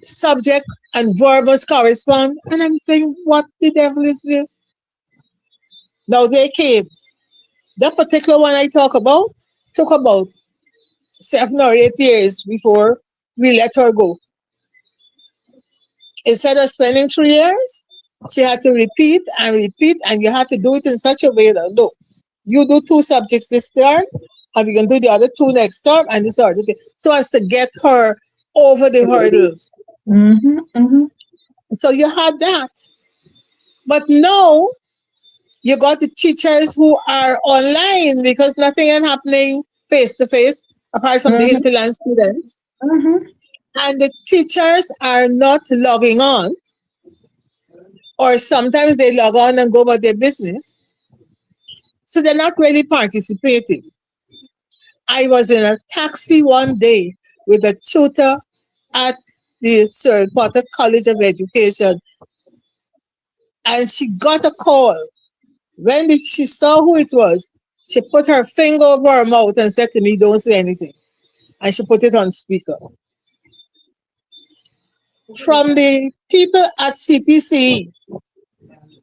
subject and verb must correspond. And I'm saying, what the devil is this? Now they came. That particular one I talk about took about 7 or 8 years before we let her go. Instead of spending 3 years, she had to repeat, and you had to do it in such a way that, look, you do 2 subjects this term, and we can do the other 2 next term, and this sort of thing, so as to get her over the hurdles. Mm-hmm, mm-hmm. So you had that. But now you got the teachers who are online because nothing is happening face to face apart from the Mm-hmm, hinterland students. mm-hmm. And the teachers are not logging on, or sometimes they log on and go about their business. So they're not really participating. I was in a taxi one day with a tutor at the Sir Potter College of Education, and she got a call. When she saw who it was, she put her finger over her mouth and said to me, don't say anything. And she put it on speaker. From the people at CPC,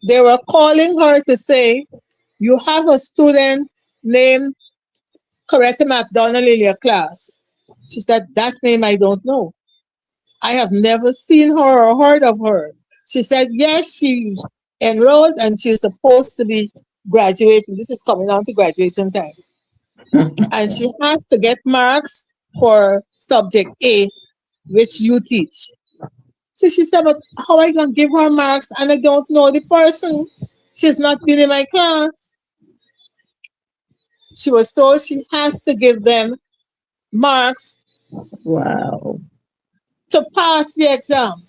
they were calling her to say, you have a student named Coretta McDonald in your class. She said, that name I don't know. I have never seen her or heard of her. She said, yes, she's enrolled and she's supposed to be graduating. This is coming on to graduation time. And she has to get marks for subject A, which you teach. So she said, but how I gonna give her marks and I don't know the person? She's not been in my class. She was told she has to give them marks Wow. to pass the exam.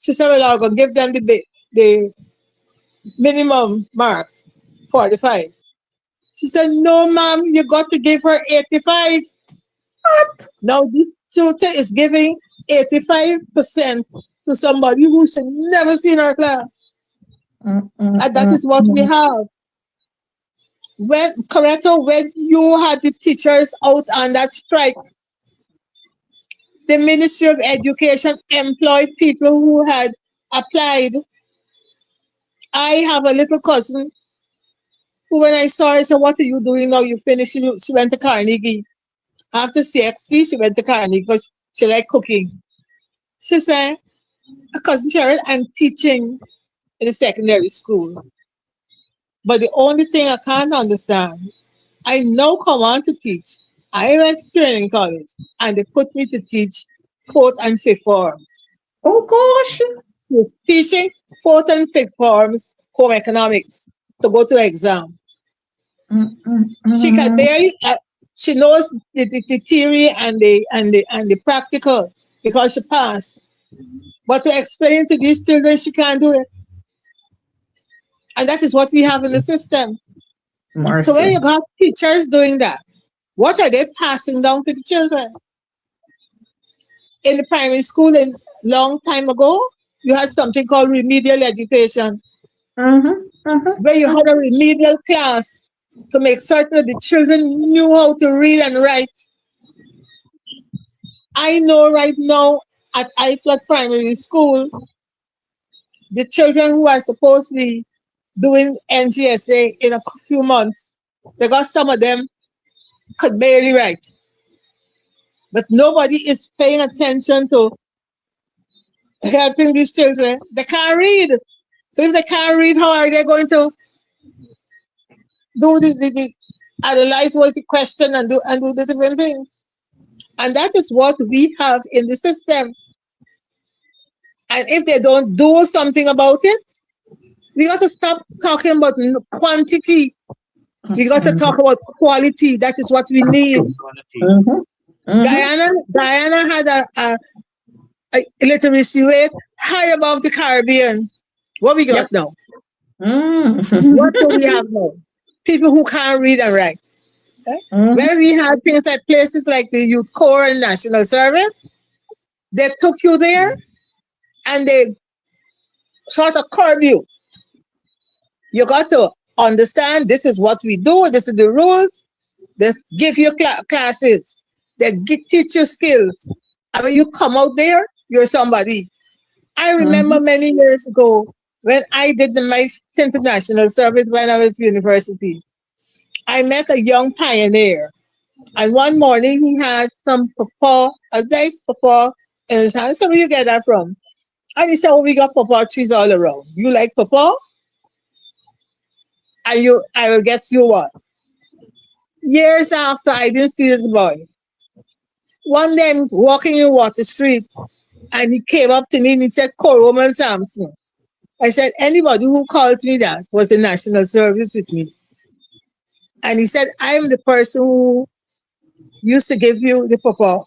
She said, well, I'm gonna give them the minimum marks, 45. She said, no, ma'am, you got to give her 85. What? Now this tutor is giving 85% to somebody who should never seen her class. And that is what we have. When Coretta, when you had the teachers out on that strike, the Ministry of Education employed people who had applied. I have a little cousin who, when I saw her, said, what are you doing now? You finished. She went to Carnegie. After CXC, she went to Carnegie because she liked cooking. She said, cousin Cheryl, I'm teaching in a secondary school. But the only thing I can't understand, I now come on to teach. I went to training college and they put me to teach 4th and 5th forms. Oh gosh. She's teaching 4th and 5th forms home economics to go to exam. She can barely, she knows the theory and the practical because she passed. But to explain to these children, she can't do it. And that is what we have in the system. So when Mercy. you got teachers doing that, what are they passing down to the children? in the primary school in long time ago, you had something called remedial education, Mhm. Mhm. where you had a remedial class to make certain that the children knew how to read and write. I know right now at IFLAT Primary School, the children who are supposed to be doing NGSA in a few months, they got some of them could barely write. But nobody is paying attention to helping these children. They can't read. So if they can't read, how are they going to do the analyze what's the question and do the different things? And that is what we have in the system. And if they don't do something about it, we got to stop talking about quantity. We got to Mhm. talk about quality. That is what we need. Quality. Mhm. Mhm. Guyana had a literacy rate high above the Caribbean. What we Yep. got now? Mm. What do we have now? People who can't read and write. Okay? Mhm. When we had things like places like the Youth Corps and National Service, they took you there and they sort of curb you. You got to understand this is what we do, this is the rules. They give you classes, they teach you skills. And when you come out there, you're somebody. I remember Mhm. many years ago when I did my international service when I was university. I met a young pioneer, and one morning he had some pawpaw, a nice pawpaw in his hand. So where you get that from? And he said, "Oh, we got pawpaw trees all around. You like pawpaw? And I will get you one." Years after, I didn't see this boy. One day, I'm walking in Water Street, and he came up to me and he said, "Coretta Sampson." I said, "Anybody who calls me that was in national service with me." And he said, "I'm the person who used to give you the pawpaw."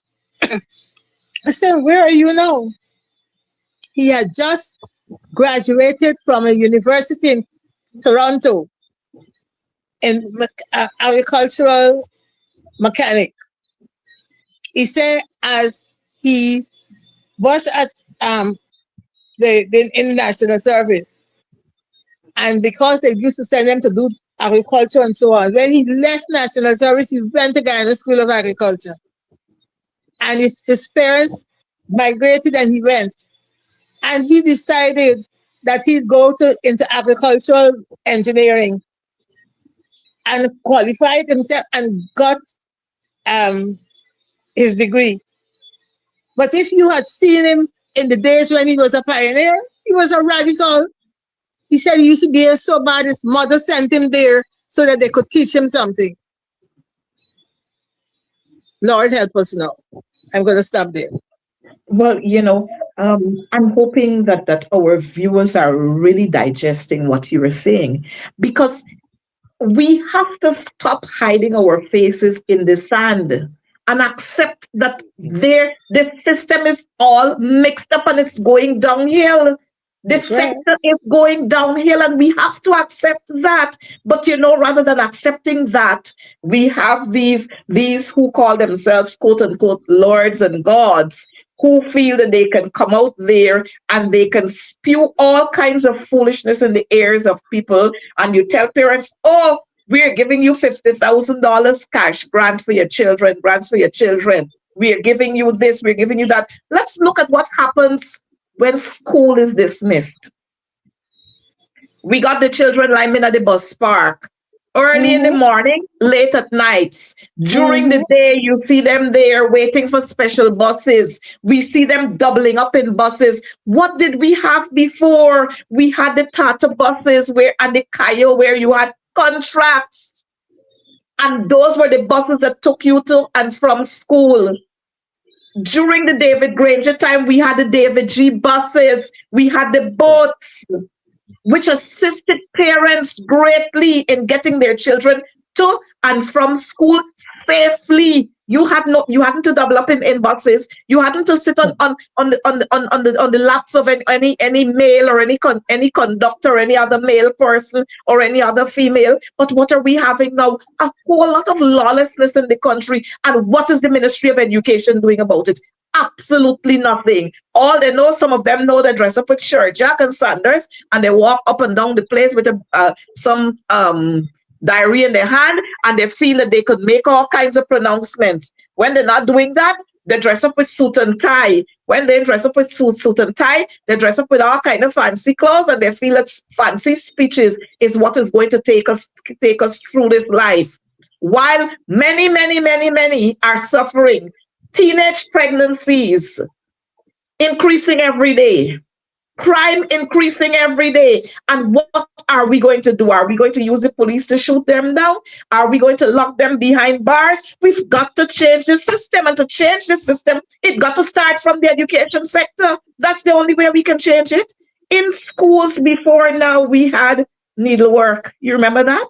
I said, "Where are you now?" He had just graduated from a university in Toronto in agricultural mechanic. He said, as he was at the international service, and because they used to send them to do agriculture and so on, when he left national service, he went to Ghana School of Agriculture. And if his parents migrated and he went, and he decided that he'd go into agricultural engineering and qualified himself and got um, his degree. But if you had seen him in the days when he was a pioneer, he was a radical. He said he used to behave so bad his mother sent him there so that they could teach him something. Lord help us now. I'm going to stop there. Well, I'm hoping that our viewers are really digesting what you were saying, because we have to stop hiding our faces in the sand and accept that this system is all mixed up and it's going downhill. This That's right. sector is going downhill and we have to accept that. But rather than accepting that, we have these who call themselves quote unquote lords and gods, who feel that they can come out there and they can spew all kinds of foolishness in the ears of people. And you tell parents, "Oh, we're giving you $50,000 cash grant for your children, grants for your children. We're giving you this, we're giving you that." Let's look at what happens when school is dismissed. We got the children lining at the bus park. Early in the Mm-hmm. morning, late at nights. During the Mm-hmm. day, you see them there waiting for special buses. We see them doubling up in buses. What did we have before? We had the Tata buses and the Kayo where you had contracts. And those were the buses that took you to and from school. During the David Granger time, we had the David G buses. We had the boats, which assisted parents greatly in getting their children to and from school safely. You hadn't to double up in buses. You hadn't to sit on the laps of any male or any conductor or any other male person or any other female. But what are we having now? A whole lot of lawlessness in the country. And what is the Ministry of Education doing about it? Absolutely nothing. All they know, some of them know they dress up with shirt, jack and sandals, and they walk up and down the place with some diary in their hand, and they feel that they could make all kinds of pronouncements. When they're not doing that, they dress up with suit and tie. When they dress up with suit and tie, they dress up with all kind of fancy clothes, and they feel that fancy speeches is what is going to take us through this life. While many, many, many, many are suffering. Teenage pregnancies increasing every day, crime increasing every day. And what are we going to do? Are we going to use the police to shoot them down? Are we going to lock them behind bars? We've got to change the system. And to change the system, it got to start from the education sector. That's the only way we can change it. In schools before now, we had needlework. You remember that?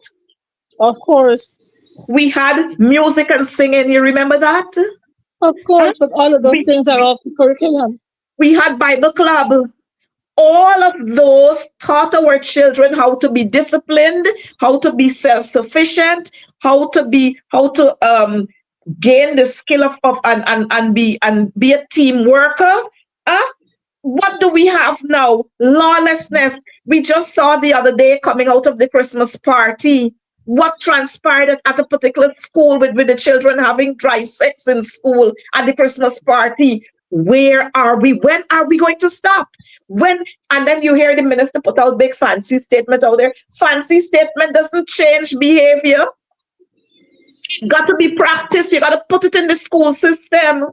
Of course. We had music and singing. You remember that? Of Huh? course, but all of those We, things are off the curriculum. we had Bible club. All of those taught our children how to be disciplined, how to be self-sufficient, how to gain the skill of and be a team worker. Uh, what do we have now? Lawlessness. We just saw the other day coming out of the Christmas party. What transpired at a particular school with the children having dry sex in school at the Christmas party. Where are we? When are we going to stop? When and then you hear the minister put out big fancy statement out there. Fancy statement doesn't change behavior. Got to be practiced. You got to put it in the school system.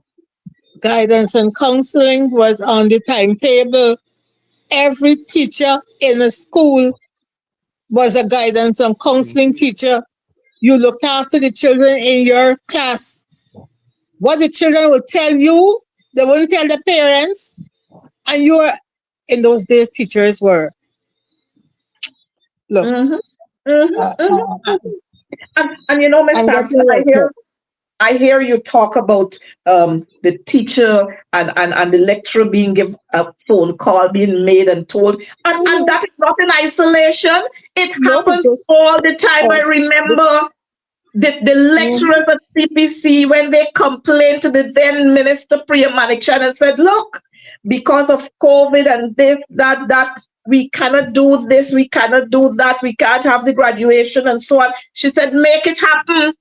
Guidance and counseling was on the timetable. Every teacher in a school was a guidance and counseling teacher. You looked after the children in your class. What the children will tell you, they wouldn't tell the parents. And you were, in those days, teachers were, look, Mhm, mhm, uh, mhm. uh, And you know, Miss I'm Sampson, getting I work. hear you talk about the teacher and the lecturer being give a phone call being made and told, and Mhm. that is not in isolation. It No, happens because all the time. I the, remember the mhm. lecturers at CPC when they complained to the then minister Priya Manichan and said, "Look, because of COVID and this, that." We cannot do this, we cannot do that, we can't have the graduation and so on. She said, make it happen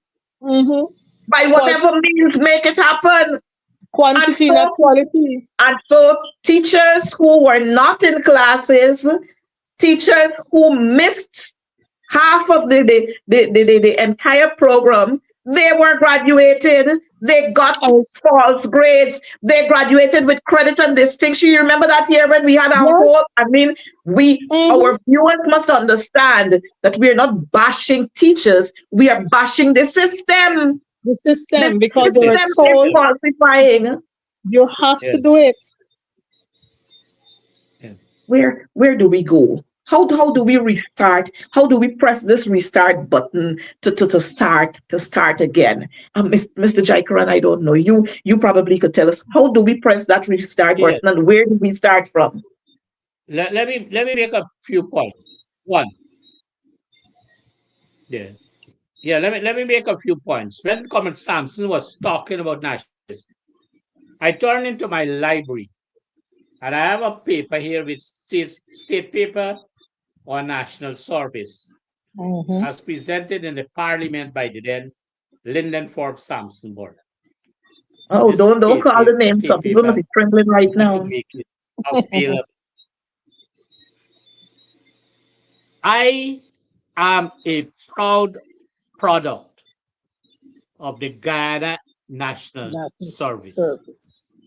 Mhm. by Qua- whatever means, make it happen. And Quantity, not so, quality. and so teachers who were not in classes, teachers who missed half of the entire program, they were graduated, they got And false grades, they graduated with credit and distinction. You remember that year when we had a yes, whole, I mean, mhm. our viewers must understand that we are not bashing teachers, we are bashing the system. The The system, because they were System. system is told Yeah. falsifying. you have to Yeah. do it. Yeah. Where do we go? How do we restart? How do we press this restart button to start again? Mr. Jaikaran, I don't know. You probably could tell us how do we press that restart Yeah. button and where do we start from? Let me make a few points. One. Yeah. Yeah. Let me make a few points. When Comrade Sampson was talking about nationalism, I turned into my library and I have a paper here which says state paper on national service Mhm. as presented in the parliament by the then Lyndon Forbes Sampson board. Oh, This don't call the names. state Some people must paper, be trembling right I could now. make it available. I am a proud product of the Guyana National That is Service. service.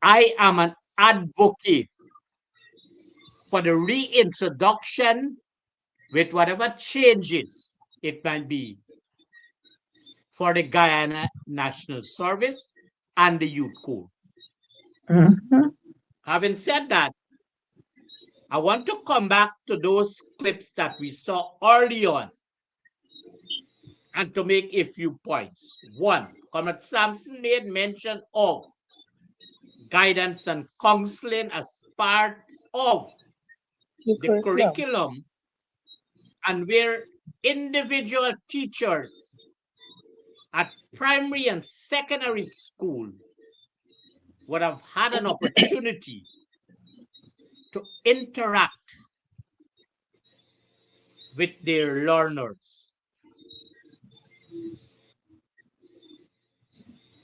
I am an advocate for the reintroduction with whatever changes it might be for the Guyana National Service and the Youth Corps. Mhm. Having said that, I want to come back to those clips that we saw early on and to make a few points. One, Comrade Sampson made mention of guidance and counseling as part of The the curriculum. curriculum and where individual teachers at primary and secondary school would have had an opportunity to interact with their learners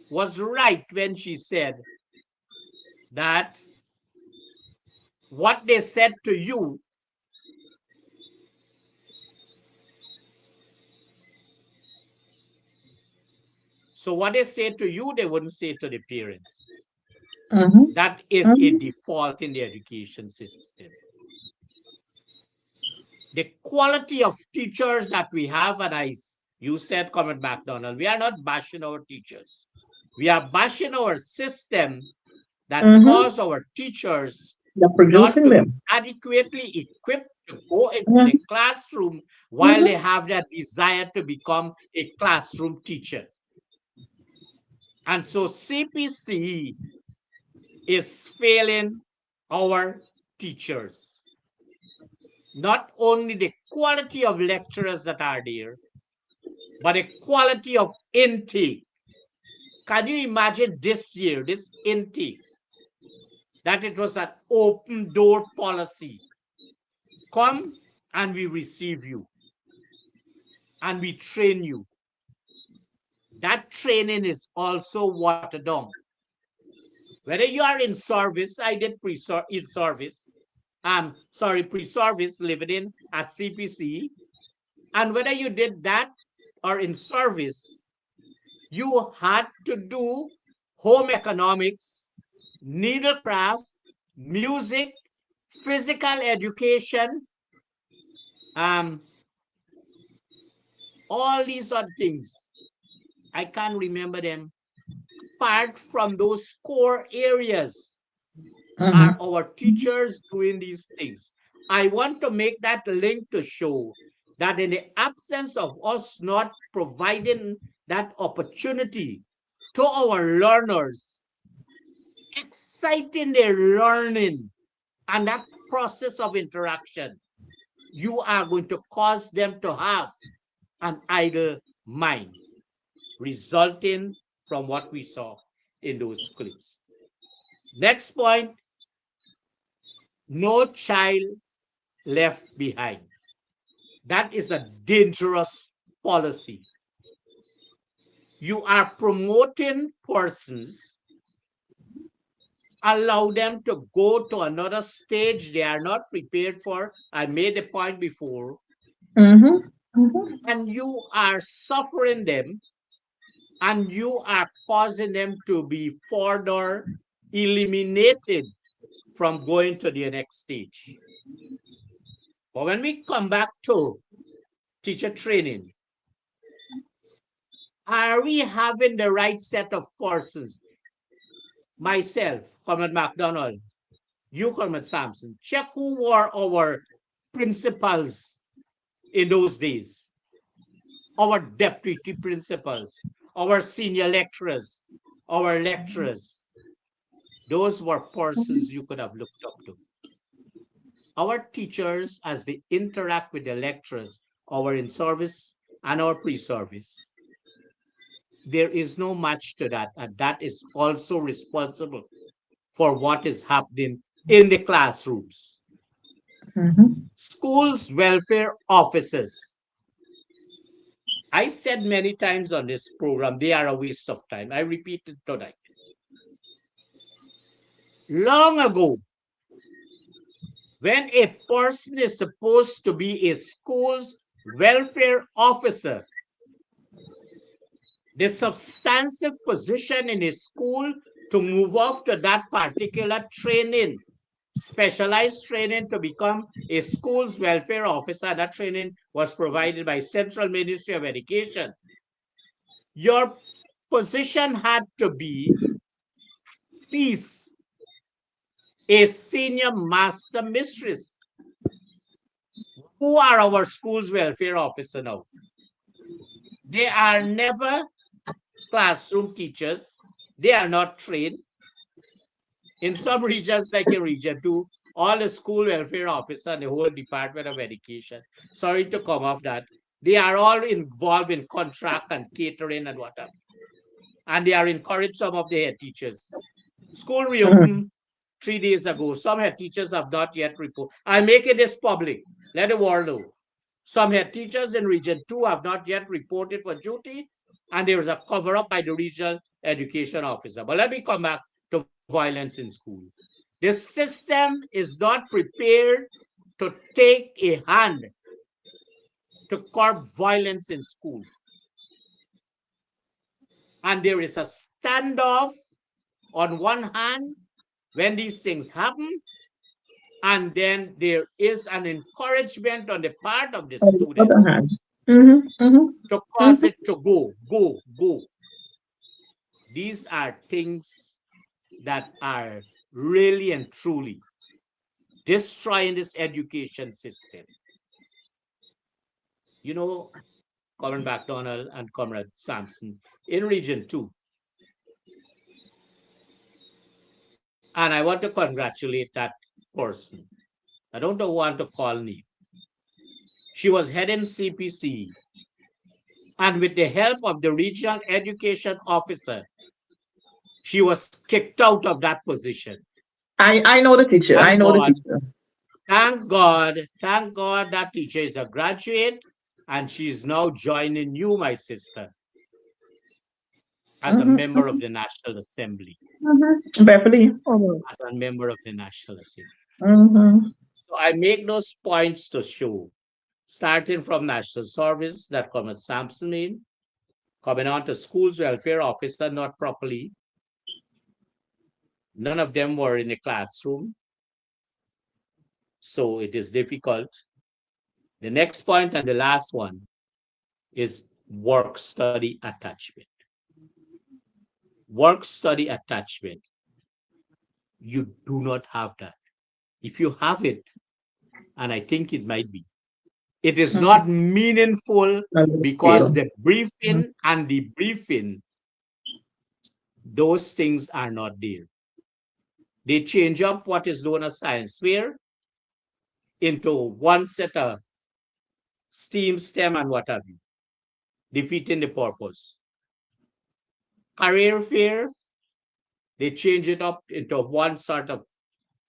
was right when she said that what they said to you so what they say to you, they wouldn't say to the parents. That is a default in the education system. The quality of teachers that we have, and you said, Coretta McDonald, we are not bashing our teachers. We are bashing our system that cause our teachers not to be adequately equipped to go into the classroom while they have that desire to become a classroom teacher. And so CPC is failing our teachers. Not only the quality of lecturers that are there, but the quality of intake. Can you imagine this year, this intake, that it was an open door policy? Come and we receive you and we train you. That training is also watered down. Whether you are in service, I did pre-service living in at CPC, and whether you did that or in service, you had to do home economics, needlecraft, music, physical education, all these other things. I can't remember them. Apart from those core areas, are our teachers doing these things? I want to make that link to show that in the absence of us not providing that opportunity to our learners, exciting their learning and that process of interaction, you are going to cause them to have an idle mind, resulting from what we saw in those clips. Next point, no child left behind. That is a dangerous policy. You are promoting persons, allow them to go to another stage they are not prepared for. I made the point before. And you are suffering them, and you are causing them to be further eliminated from going to the next stage. But when we come back to teacher training, are we having the right set of persons? Myself, Coretta McDonald, you, Coretta Sampson, check who were our principals in those days, our deputy principals, our senior lecturers, our lecturers. Those were persons you could have looked up to. Our teachers, as they interact with the lecturers, our in-service and our pre-service, there is no match to that, and that is also responsible for what is happening in the classrooms. Schools welfare officers. I said many times on this program, they are a waste of time. I repeat it tonight. Long ago, when a person is supposed to be a school's welfare officer, the substantive position in a school to move off to that particular training, specialized training to become a school's welfare officer, that training was provided by Central Ministry of Education. Your position had to be peace, a senior master mistress. Who are our school's welfare officer now? They are never classroom teachers. They are not trained. In some regions, like in Region 2, all the school welfare officer and the whole Department of Education, sorry to come off that, they are all involved in contract and catering and whatever. And they are encouraged, some of the head teachers. School Mhm. reopened 3 days ago. Some head teachers have not yet reported. I'm making this public. Let the world know. Some head teachers in Region 2 have not yet reported for duty, and there is a cover up by the regional education officer. But let me come back to violence in school. The system is not prepared to take a hand to curb violence in school. And there is a standoff on one hand when these things happen, and then there is an encouragement on the part of the On the student other hand. Mhm, mhm, to cause mhm. it to go, go, go. These are things that are really and truly destroying this education system. You know, Comrade McDonald and Comrade Sampson in Region 2. And I want to congratulate that person. I don't want to call name. She was heading CPC, and with the help of the regional education officer, she was kicked out of that position. I know the teacher. I Thank know the God, teacher. thank God that teacher is a graduate and she's now joining you, my sister, as a Mhm, member of mhm, the National Assembly. mhm. Beverly. Oh, As a member of the National Assembly. Mhm. So I make those points to show, starting from national service that Comrade Sampson made, coming on to schools welfare officer not properly. None of them were in the classroom, so it is difficult. The next point and the last one is work-study attachment. Work-study attachment, you do not have that. If you have it, and I think it might be, it is Mhm. not meaningful On the because scale. the Mhm. briefing and debriefing, those things are not there. They change up what is known as science fair into one set of STEAM, STEM, and what have you, defeating the purpose. Career fair, they change it up into one sort of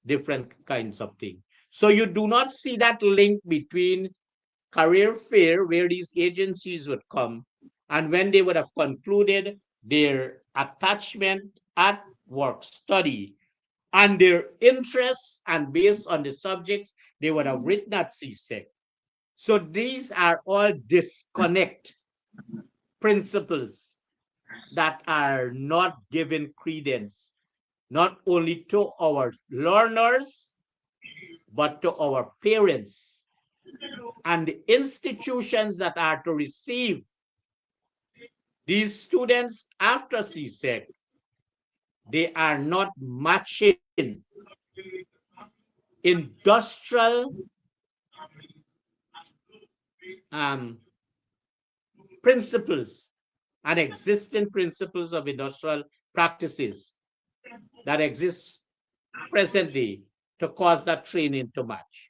different kinds of thing. So you do not see that link between career fair, where these agencies would come, and when they would have concluded their attachment at work study and their interests, and based on the subjects they would have written at CSEC. So these are all disconnect principles that are not given credence, not only to our learners, but to our parents and the institutions that are to receive these students after CSEC. They are not matching industrial um, principles and existing principles of industrial practices that exist presently to cause that training to match.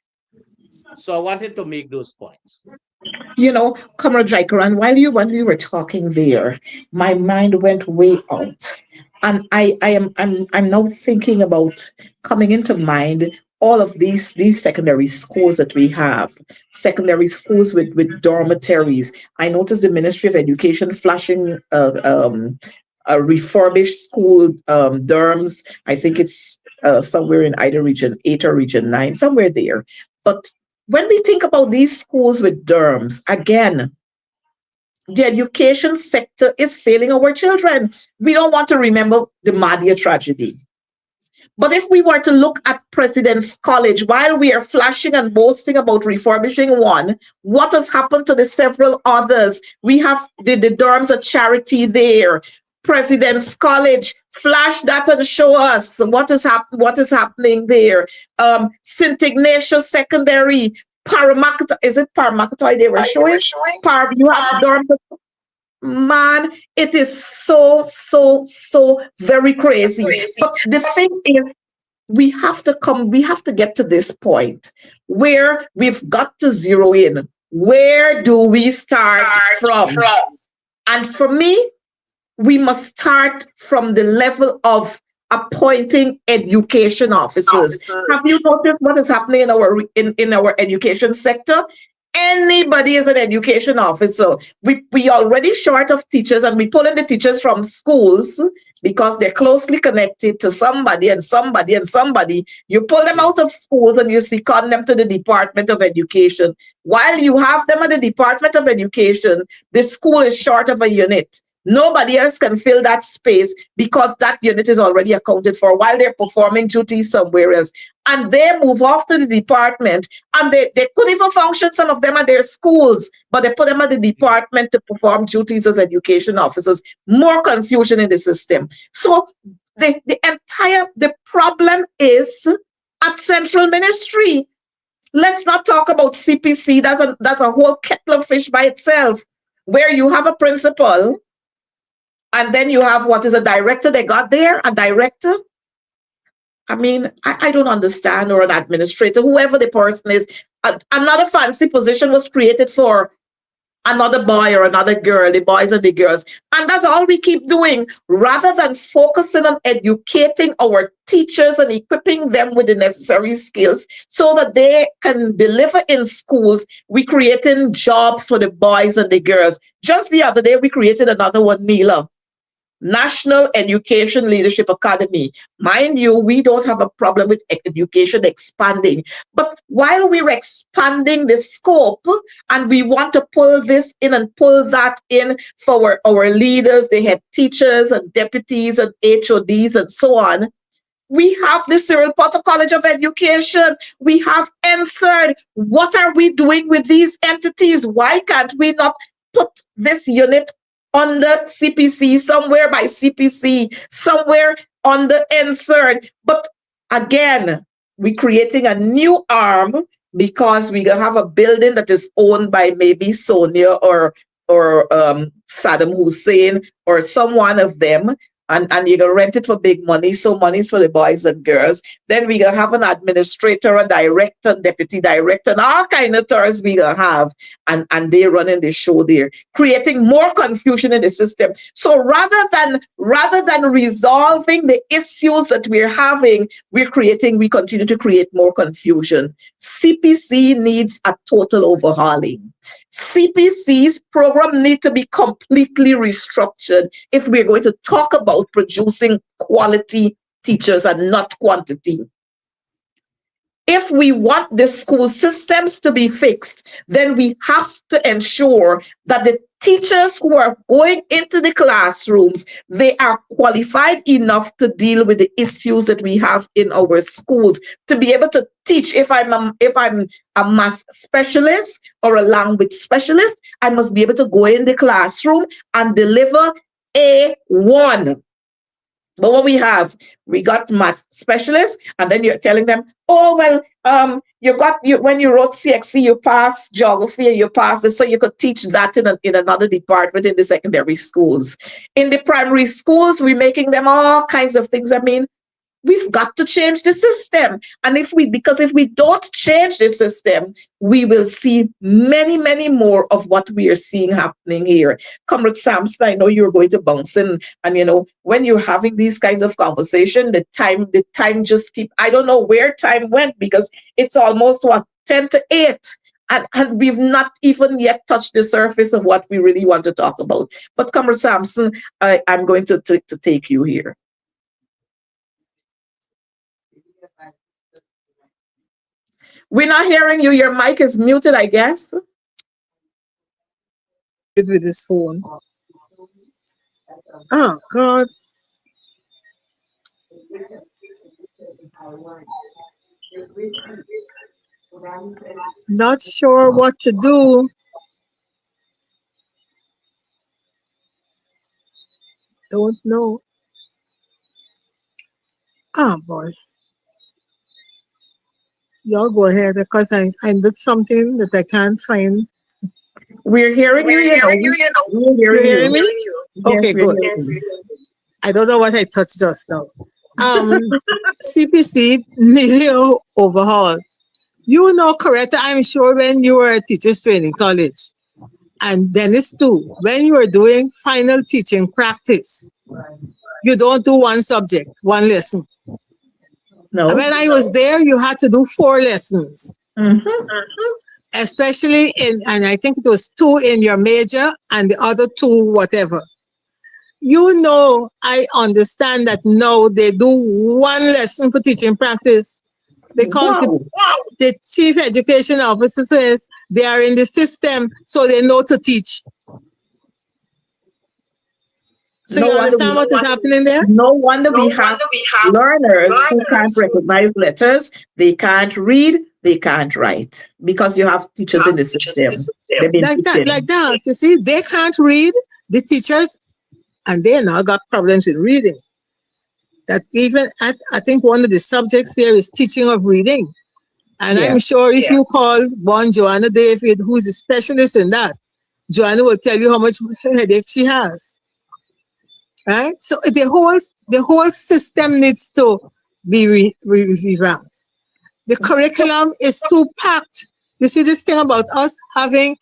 So I wanted to make those points. Comrade Jaikaran, while you were talking there, my mind went way out. And I'm now thinking about coming into mind all of these secondary schools that we have, secondary schools with dormitories. I noticed the Ministry of Education flashing a refurbished school dorms. I think it's somewhere in either Region 8 or Region 9, somewhere there. But when we think about these schools with dorms, again, the education sector is failing our children. We don't want to remember the Madhya tragedy. But if we were to look at President's College, while we are flashing and boasting about refurbishing one, what has happened to the several others? We have the dorms of charity there. President's College, flash that and show us what is happening there. St. Ignatius Secondary, Paramakata, is it Paramakata they were showing? You have dorms. Man, it is so, so, so very crazy. But the thing is, we have to get to this point where we've got to zero in. Where do we start from? And for me, we must start from the level of appointing education officers. Have you noticed what is happening in our education sector? Anybody is an education officer. We already short of teachers, and we pull in the teachers from schools because they're closely connected to somebody and somebody and somebody. You pull them out of schools and you second them to the Department of Education. While you have them at the Department of Education, the school is short of a unit. Nobody else can fill that space because that unit is already accounted for while they're performing duties somewhere else. And they move off to the department, and they could even function, some of them at their schools, but they put them at the department to perform duties as education officers. More confusion in the system. So the problem is at central ministry. Let's not talk about CPC. That's a whole kettle of fish by itself, where you have a principal, and then you have what is a director they got there, a director. I mean, I don't understand, or an administrator, whoever the person is. Another fancy position was created for another boy or another girl, the boys and the girls. And that's all we keep doing, rather than focusing on educating our teachers and equipping them with the necessary skills so that they can deliver in schools. We creating jobs for the boys and the girls. Just the other day, we created another one, Neela. National Education Leadership Academy. Mind you, we don't have a problem with education expanding. But while we're expanding the scope and we want to pull this in and pull that in for our leaders, the head teachers and deputies and HODs and so on, we have the Cyril Potter College of Education. We have NSERD. What are we doing with these entities? Why can't we not put this unit under CPC, somewhere by CPC, somewhere under NSERD? But again, we're creating a new arm because we have a building that is owned by maybe Sonia or Saddam Hussein or some one of them. And you're going to rent it for big money. So money's for the boys and girls. Then we're going to have an administrator, a director, and deputy director, and all kind of tours we're going to have. And they're running the show there, creating more confusion in the system. So rather than resolving the issues that we're having, we continue to create more confusion. CPC needs a total overhauling. CPC's program needs to be completely restructured if we're going to talk about producing quality teachers and not quantity. If we want the school systems to be fixed, then we have to ensure that the teachers who are going into the classrooms, they are qualified enough to deal with the issues that we have in our schools, to be able to teach. If I'm a math specialist or a language specialist, I must be able to go in the classroom and deliver A1. But what we got math specialists, and then you're telling them, oh, well, when you wrote CXC, you passed geography and you passed this, so you could teach that in another department in the secondary schools. In the primary schools, we're making them all kinds of things. I mean, we've got to change the system. And if we don't change the system, we will see many, many more of what we are seeing happening here. Comrade Sampson, I know you're going to bounce in, and when you're having these kinds of conversation, the time just I don't know where time went, because it's almost 10 to 8. And we've not even yet touched the surface of what we really want to talk about. But Comrade Sampson, I'm going to take you here. We're not hearing you. Your mic is muted, I guess. With his phone. Oh, God. Not sure what to do. Don't know. Oh, boy. Y'all go ahead, because I did something that I can't find. We're hearing you. You're hearing me? Okay, good. I don't know what I touched just now. CPC needing overhaul. Coretta, I'm sure when you were at Teachers Training College, and Dennis too, when you were doing final teaching practice, you don't do one subject, one lesson. No. When I was there, you had to do 4 lessons, Mm-hmm. especially and I think it was 2 in your major and the other 2 whatever. I understand that now they do 1 lesson for teaching practice because Wow. the chief education officer says they are in the system, so they know to teach. So No you wonder understand we what is happening there? no wonder we have learners who can't recognize letters, they can't read, they can't write because you have teachers in the system. They've been Like teaching. that. You see, they can't read, the teachers, and they now got problems with reading. That even I think one of the subjects here is teaching of reading. And Yeah. I'm sure if you call one Joanna David, who's a specialist in that, Joanna will tell you how much headache she has. Right? So the whole system needs to be revamped. The curriculum is too packed. You see this thing about us having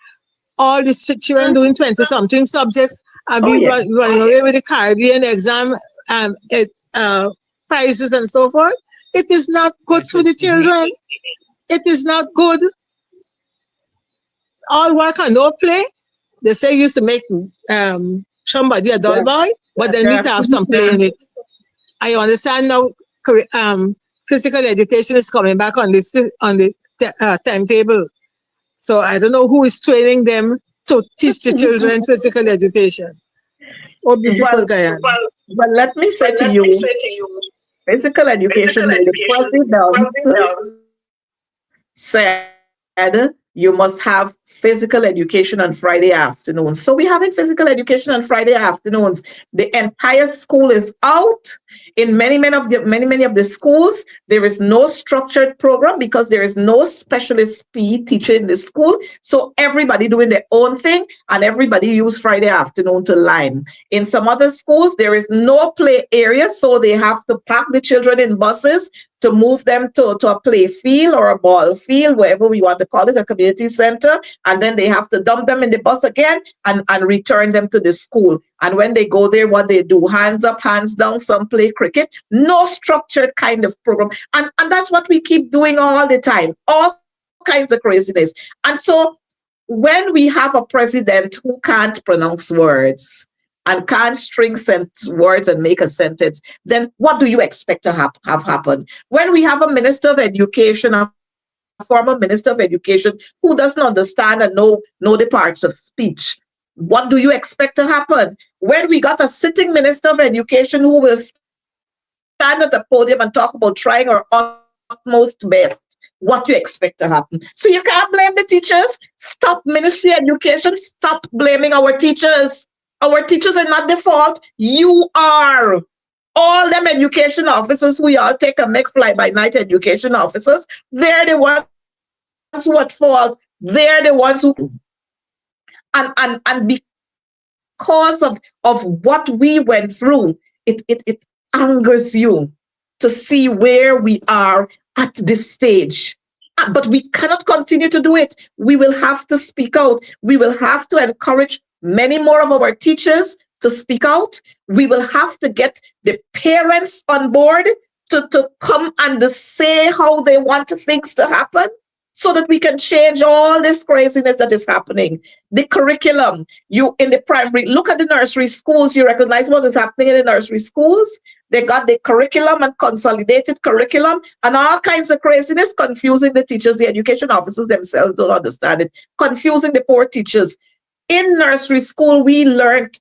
all the children doing 20 something subjects and Oh be yeah. running away with the Caribbean exam prizes and so forth. It is not good for the children. It is not good. All work and no play. They say used to make somebody a dull Yeah. boy, but they need Yeah. to have some play in it. I understand now. Physical education is coming back on the timetable. So I don't know who is training them to teach the children physical education. Oh, beautiful Well, Guyana. well, let me say to you, physical education, the president said you must have physical education on Friday afternoons. So we're having physical education on Friday afternoons. The entire school is out. In many of the schools, there is no structured program because there is no specialist PE teacher in the school. So everybody doing their own thing and everybody use Friday afternoon to line. In some other schools, there is no play area, so they have to pack the children in buses to move them to a play field or a ball field, wherever we want to call it, a community center. And then they have to dump them in the bus again and return them to the school. And when they go there, what they do, hands up, hands down, some play cricket, no structured kind of program. And that's what we keep doing all the time, all kinds of craziness. And so when we have a president who can't pronounce words, and can't string words and make a sentence, then what do you expect to have happen? When we have a minister of education, a former minister of education, who doesn't understand and know the parts of speech, what do you expect to happen? When we got a sitting minister of education who will stand at the podium and talk about trying our utmost best, what do you expect to happen? So you can't blame the teachers. Stop ministry education. Stop blaming our teachers. Our teachers are not the fault. You are. All them education officers who y'all take and make fly-by-night education officers, they're the ones who at fault. They're the ones who... And because of what we went through, it angers you to see where we are at this stage. But we cannot continue to do it. We will have to speak out. We will have to encourage many more of our teachers to speak out. We will have to get the parents on board to come and to say how they want things to happen so that we can change all this craziness that is happening. The curriculum, you in the primary, look at the nursery schools, you recognize what is happening in the nursery schools. They got the curriculum and consolidated curriculum and all kinds of craziness, confusing the teachers. The education officers themselves don't understand it, confusing the poor teachers. In nursery school, we learned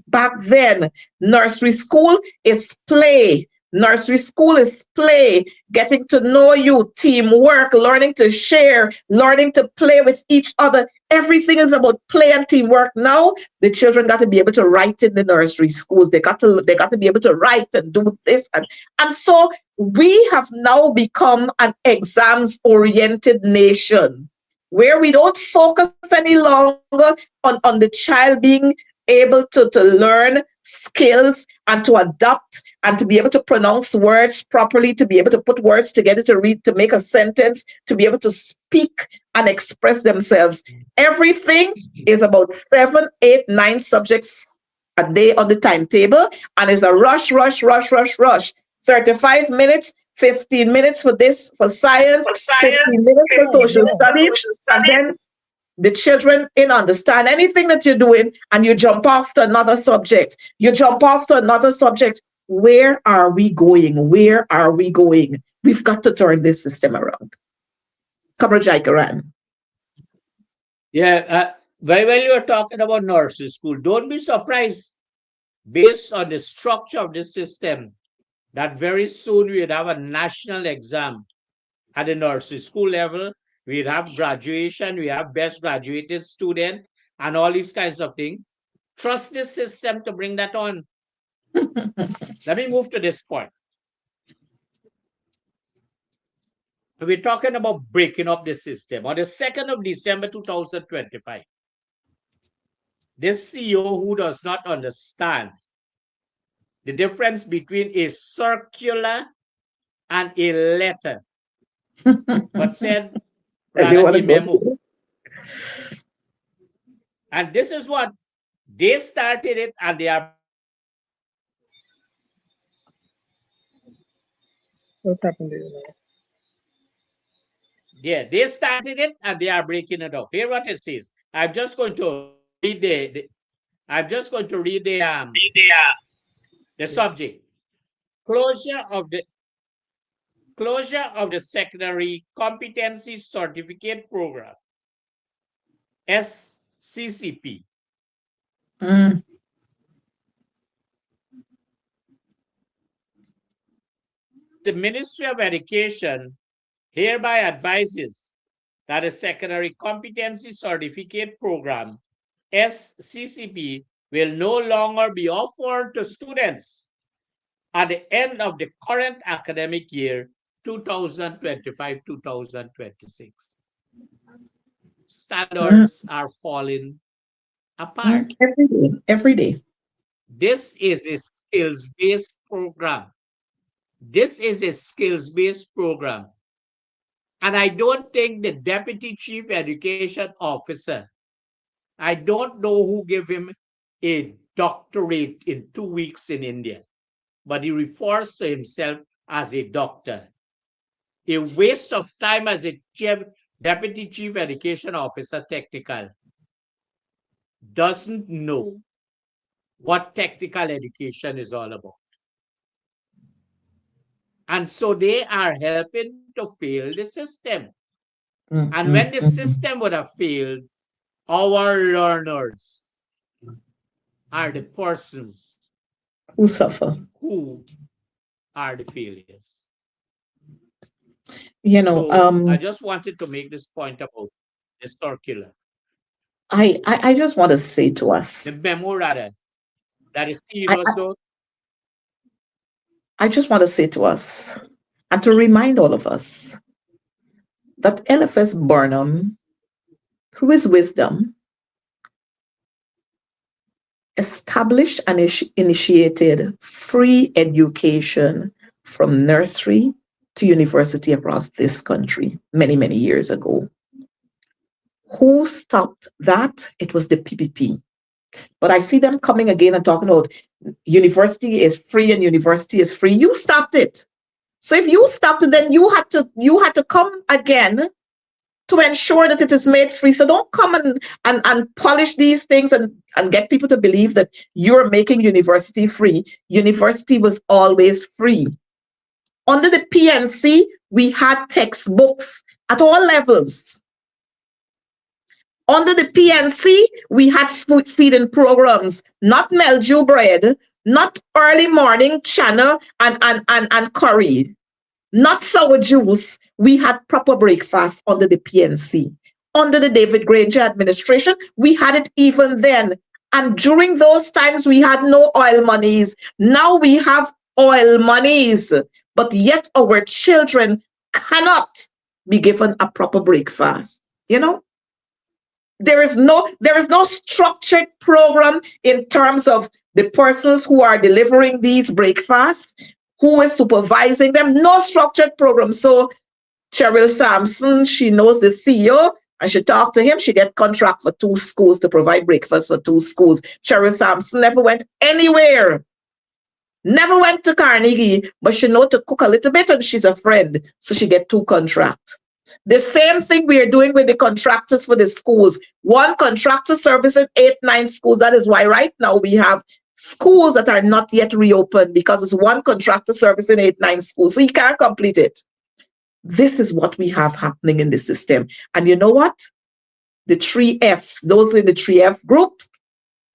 back then, nursery school is play. Nursery school is play, getting to know you, teamwork, learning to share, learning to play with each other. Everything is about play and teamwork. Now the children got to be able to write in the nursery schools. They got to be able to write and do this and so we have now become an exams-oriented nation where we don't focus any longer on the child being able to learn skills and to adapt and to be able to pronounce words properly, to be able to put words together, to read, to make a sentence, to be able to speak and express themselves. Everything is about 7, 8, 9 subjects a day on the timetable, and it's a rush, rush, rush, rush, rush. 35 minutes, 15 minutes for this, for science, 15 minutes for Oh, social no. studies, and then the children in understand anything that you're doing, and you jump off to another subject. You jump off to another subject. Where are we going? Where are we going? We've got to turn this system around. Kabrajai Karan. Yeah, when you are talking about nursery school, don't be surprised based on the structure of the system that very soon we'd have a national exam at the nursery school level. We'd have graduation, we have best graduated student, and all these kinds of things. Trust the system to bring that on. Let me move to this point. We're talking about breaking up the system. On the 2nd of December 2025, this CEO who does not understand the difference between a circular and a letter, but said rather a memo. And this is what they started it, and they are. What's happened to you now? Yeah, they started it and they are breaking it up. Here what it says. I'm just going to read the subject. Closure of the secondary competency certificate program, SCCP. Mm. The Ministry of Education hereby advises that a secondary competency certificate program, SCCP, will no longer be offered to students at the end of the current academic year, 2025-2026. Standards are falling apart. Every day, every day. This is a skills-based program. This is a skills-based program. And I don't think the Deputy Chief Education Officer, I don't know who gave him a doctorate in 2 weeks in India, but he refers to himself as a doctor. A waste of time as a Deputy Chief Education Officer technical. Doesn't know what technical education is all about. And so they are helping to fail the system. And when the system would have failed, our learners are the persons who suffer, who are the failures. You know, so I just wanted to make this point about the circular. I just want to say to us, the memo rather, that is serious though. I just want to say to us and to remind all of us that LFS Burnham, through his wisdom, established and initiated free education from nursery to university across this country many, many years ago. Who stopped that? It was the PPP. But I see them coming again and talking about university is free and university is free. You stopped it. So if you stopped it, then you had to come again to ensure that it is made free. So don't come and polish these things and get people to believe that you're making university free. University was always free. Under the PNC, we had textbooks at all levels. Under the PNC, we had food feeding programs, not Melju bread, not early morning chana and curry, not sour juice. We had proper breakfast under the PNC. Under the David Granger administration, we had it even then. And during those times, we had no oil monies. Now we have oil monies, but yet our children cannot be given a proper breakfast. You know? There is no structured program in terms of the persons who are delivering these breakfasts, who is supervising them. No structured program. So Cheryl Sampson, she knows the CEO. And she talked to him. She get contract for 2 schools to provide breakfast for 2 schools. Cheryl Sampson never went anywhere. Never went to Carnegie, but she know to cook a little bit and she's a friend. So she get 2 contracts. The same thing we are doing with the contractors for the schools. 1 contractor servicing 8, 9 schools. That is why right now we have schools that are not yet reopened because it's 1 contractor servicing 8, 9 schools. So you can't complete it. This is what we have happening in the system. And you know what? The 3 Fs, those in the 3F group,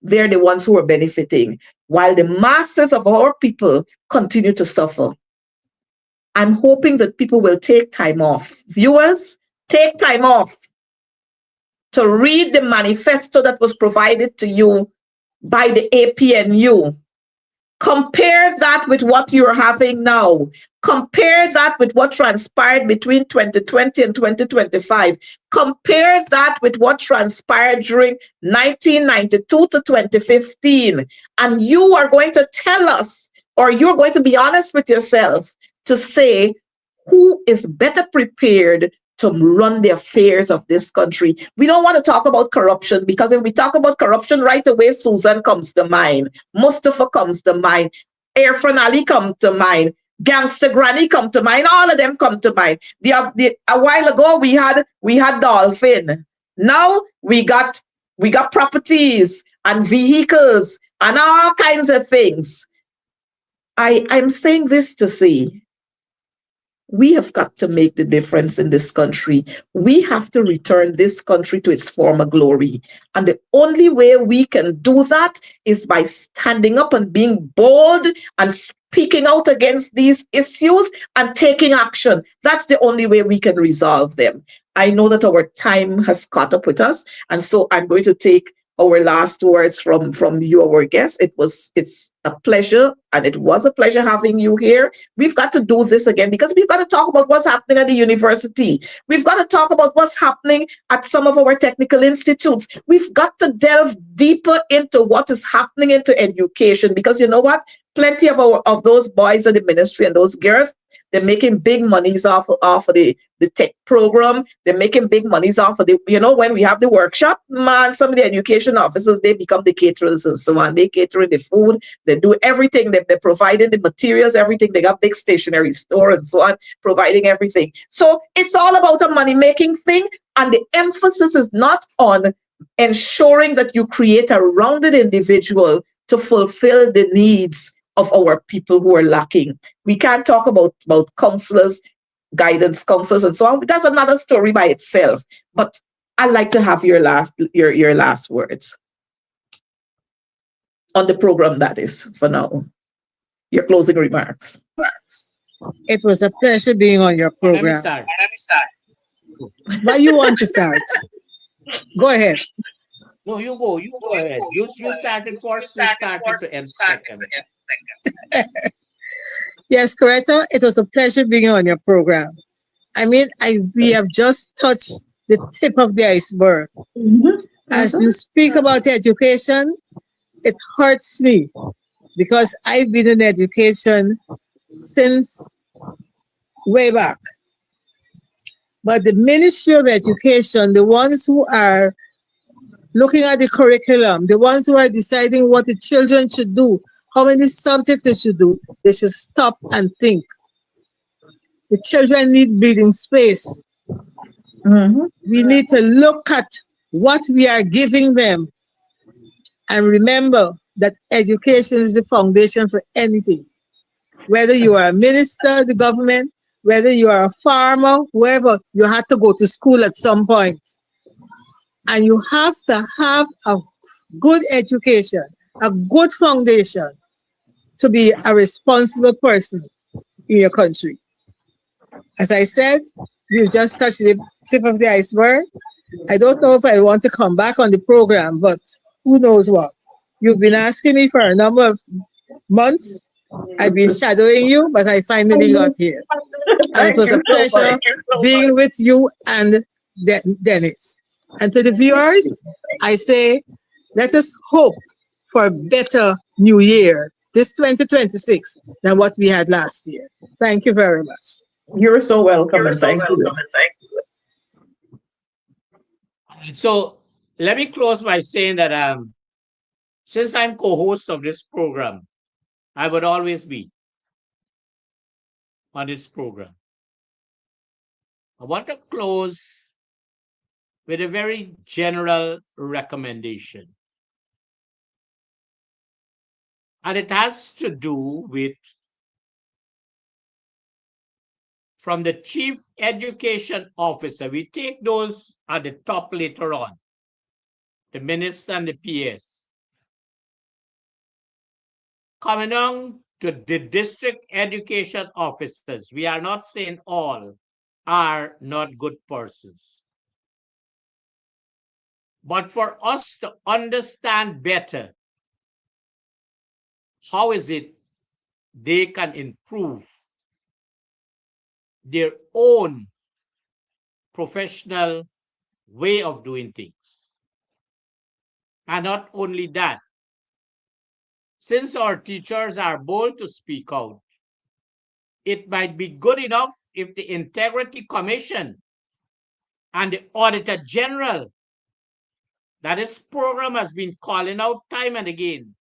they're the ones who are benefiting, while the masses of our people continue to suffer. I'm hoping that people will take time off. Viewers, take time off to read the manifesto that was provided to you by the APNU. Compare that with what you're having now. Compare that with what transpired between 2020 and 2025. Compare that with what transpired during 1992 to 2015. And you are going to tell us, or you're going to be honest with yourself to say who is better prepared to run the affairs of this country. We don't want to talk about corruption, because if we talk about corruption right away, Susan comes to mind, Mustafa comes to mind, Irfan Ali comes to mind, Gangster Granny come to mind, all of them come to mind. A while ago we had Dolphin. Now we got properties and vehicles and all kinds of things. I'm saying this to say, we have got to make the difference in this country. We have to return this country to its former glory. And the only way we can do that is by standing up and being bold and speaking out against these issues and taking action. That's the only way we can resolve them. I know that our time has caught up with us, and so I'm going to take our last words from you, our guests. It's a pleasure, and it was a pleasure having you here. We've got to do this again, because we've got to talk about what's happening at the university. We've got to talk about what's happening at some of our technical institutes. We've got to delve deeper into what is happening into education, because you know what? Plenty of those boys in the ministry and those girls, they're making big monies off of the tech program. They're making big monies off of when we have the workshop, man, some of the education officers, they become the caterers and so on. They catering the food, they do everything. They're providing the materials, everything. They got big stationery store and so on, providing everything. So it's all about a money-making thing. And the emphasis is not on ensuring that you create a rounded individual to fulfill the needs of our people who are lacking. We can't talk about counselors, guidance counselors, and so on. That's another story by itself. But I'd like to have your last words on the program, that is, for now. Your closing remarks. It was a pleasure being on your program. Let me start. But you want to start? Go ahead. No, you go ahead. You started first, you started to end second. Yes, Coretta, it was a pleasure being on your program. I mean, we have just touched the tip of the iceberg. As you speak about education, it hurts me, because I've been in education since way back. But the Ministry of Education, the ones who are looking at the curriculum, the ones who are deciding what the children should do, how many subjects they should do, they should stop and think. The children need breathing space. We need to look at what we are giving them and remember that education is the foundation for anything. Whether you are a minister, the government, whether you are a farmer, whoever, you have to go to school at some point. And you have to have a good education, a good foundation to be a responsible person in your country. As I said, you've just touched the tip of the iceberg. I don't know if I want to come back on the program, but who knows what. You've been asking me for a number of months. I've been shadowing you, but I finally got here. And it was a pleasure being with you and Dennis. And to the viewers, I say, let us hope for a better new year, this 2026, than what we had last year. Thank you very much. You're so welcome, and thank you. So let me close by saying that since I'm co-host of this program, I would always be on this program. I want to close with a very general recommendation. And it has to do with from the Chief Education Officer. We take those at the top later on, the Minister and the PS. Coming on to the District Education Officers, we are not saying all are not good persons. But for us to understand better, how is it they can improve their own professional way of doing things. And not only that, since our teachers are bold to speak out, it might be good enough if the Integrity Commission and the Auditor General, that this program has been calling out time and again,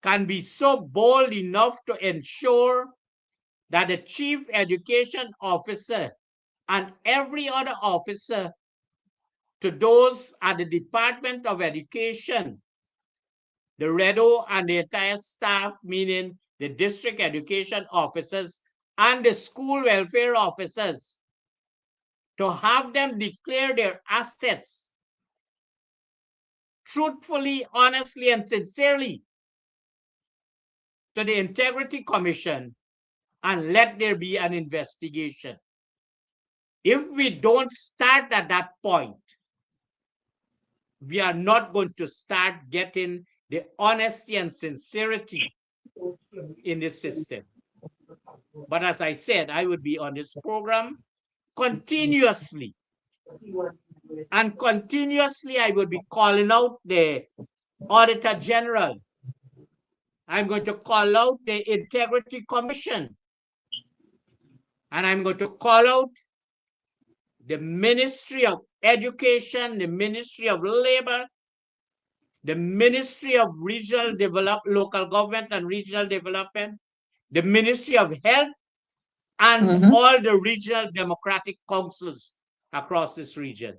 can be so bold enough to ensure that the Chief Education Officer and every other officer to those at the Department of Education, the REDO and the entire staff, meaning the district education officers and the school welfare officers, to have them declare their assets truthfully, honestly, and sincerely to the Integrity Commission and let there be an investigation. If we don't start at that point, we are not going to start getting the honesty and sincerity in this system. But as I said, I would be on this program continuously. And continuously, I would be calling out the Auditor General. I'm going to call out the Integrity Commission. And I'm going to call out the Ministry of Education, the Ministry of Labor, the Ministry of Local Government and Regional Development, the Ministry of Health, and all the regional democratic councils across this region.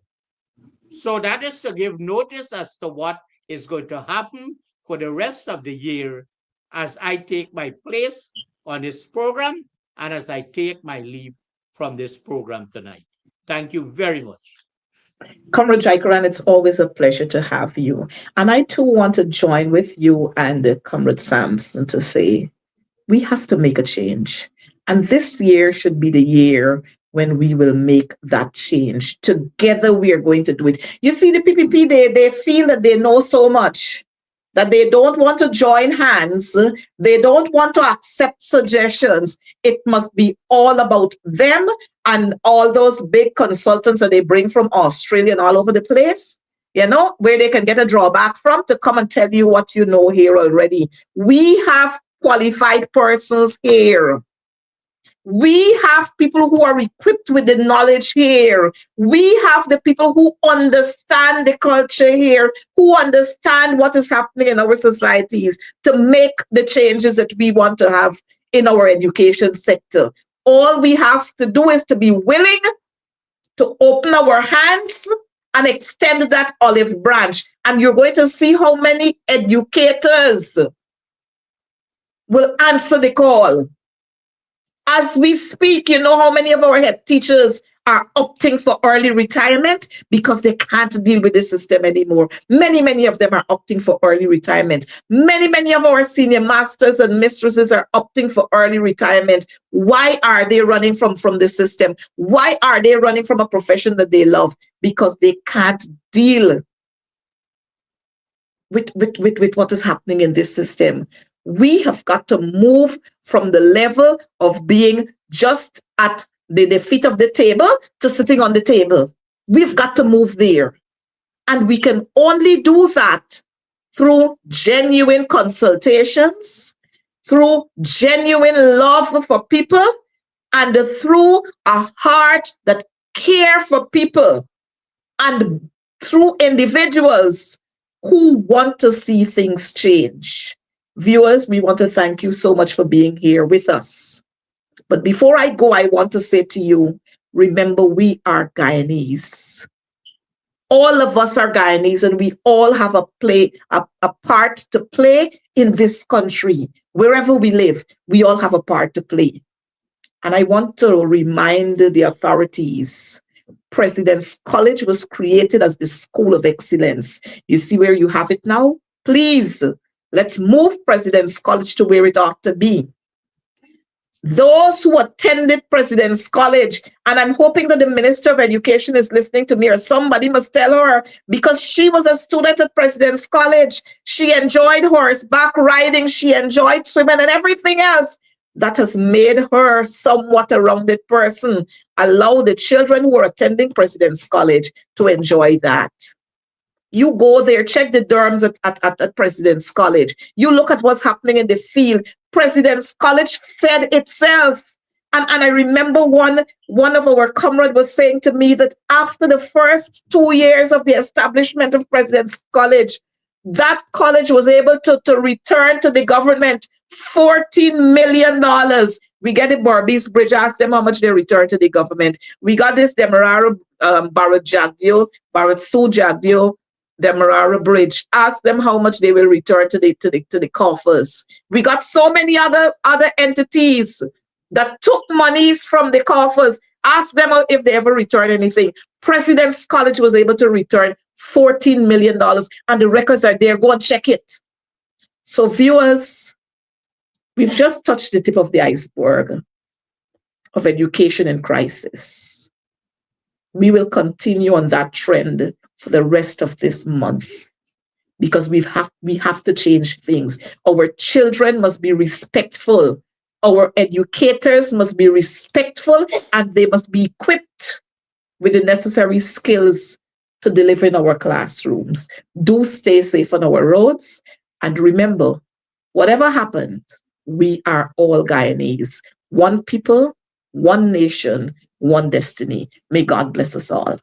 So that is to give notice as to what is going to happen for the rest of the year as I take my place on this program and as I take my leave from this program tonight. Thank you very much. Comrade Jaikaran, it's always a pleasure to have you. And I too want to join with you and Comrade Sampson to say, we have to make a change. And this year should be the year when we will make that change. Together we are going to do it. You see, the PPP, they feel that they know so much, that they don't want to join hands. They don't want to accept suggestions. It must be all about them and all those big consultants that they bring from Australia and all over the place, you know, where they can get a drawback from to come and tell you what you know here already. We have qualified persons here. We have people who are equipped with the knowledge here. We have the people who understand the culture here, who understand what is happening in our societies to make the changes that we want to have in our education sector. All we have to do is to be willing to open our hands and extend that olive branch. And you're going to see how many educators will answer the call. As we speak, you know how many of our head teachers are opting for early retirement because they can't deal with the system anymore. Many of them are opting for early retirement. Many of our senior masters and mistresses are opting for early retirement. Why are they running from the system? Why are they running from a profession that they love? Because they can't deal with what is happening in this system. We have got to move from the level of being just at the feet of the table to sitting on the table. We've got to move there. And we can only do that through genuine consultations, through genuine love for people, and through a heart that cares for people. and through individuals who want to see things change. Viewers, we want to thank you so much for being here with us. But before I go, I want to say to you, remember, we are Guyanese. All of us are Guyanese, and we all have a part to play in this country. Wherever we live, we all have a part to play. And I want to remind the authorities, President's College was created as the school of excellence. You see where you have it now? Please, let's move President's College to where it ought to be. Those who attended President's College, and I'm hoping that the Minister of Education is listening to me, or somebody must tell her, because she was a student at President's College. She enjoyed horseback riding, she enjoyed swimming and everything else. That has made her somewhat a rounded person. Allow the children who are attending President's College to enjoy that. You go there, check the dorms at President's College. You look at what's happening in the field. President's College fed itself. And I remember one of our comrades was saying to me that after the first 2 years of the establishment of President's College, that college was able to return to the government $14 million. We get the Barbies Bridge, ask them how much they return to the government. We got this Demerara Barrett Jagdio, Barrett Sue Jagdio, Demerara Bridge. Ask them how much they will return to the coffers. We got so many other entities that took monies from the coffers. Ask them if they ever return anything. President's College was able to return $14 million, and the records are there. Go and check it. So viewers, we've just touched the tip of the iceberg of education in crisis. We will continue on that trend for the rest of this month, because we have to change things. Our children must be respectful. Our educators must be respectful, and they must be equipped with the necessary skills to deliver in our classrooms. Do stay safe on our roads. And remember, whatever happened, we are all Guyanese. One people, one nation, one destiny. May God bless us all.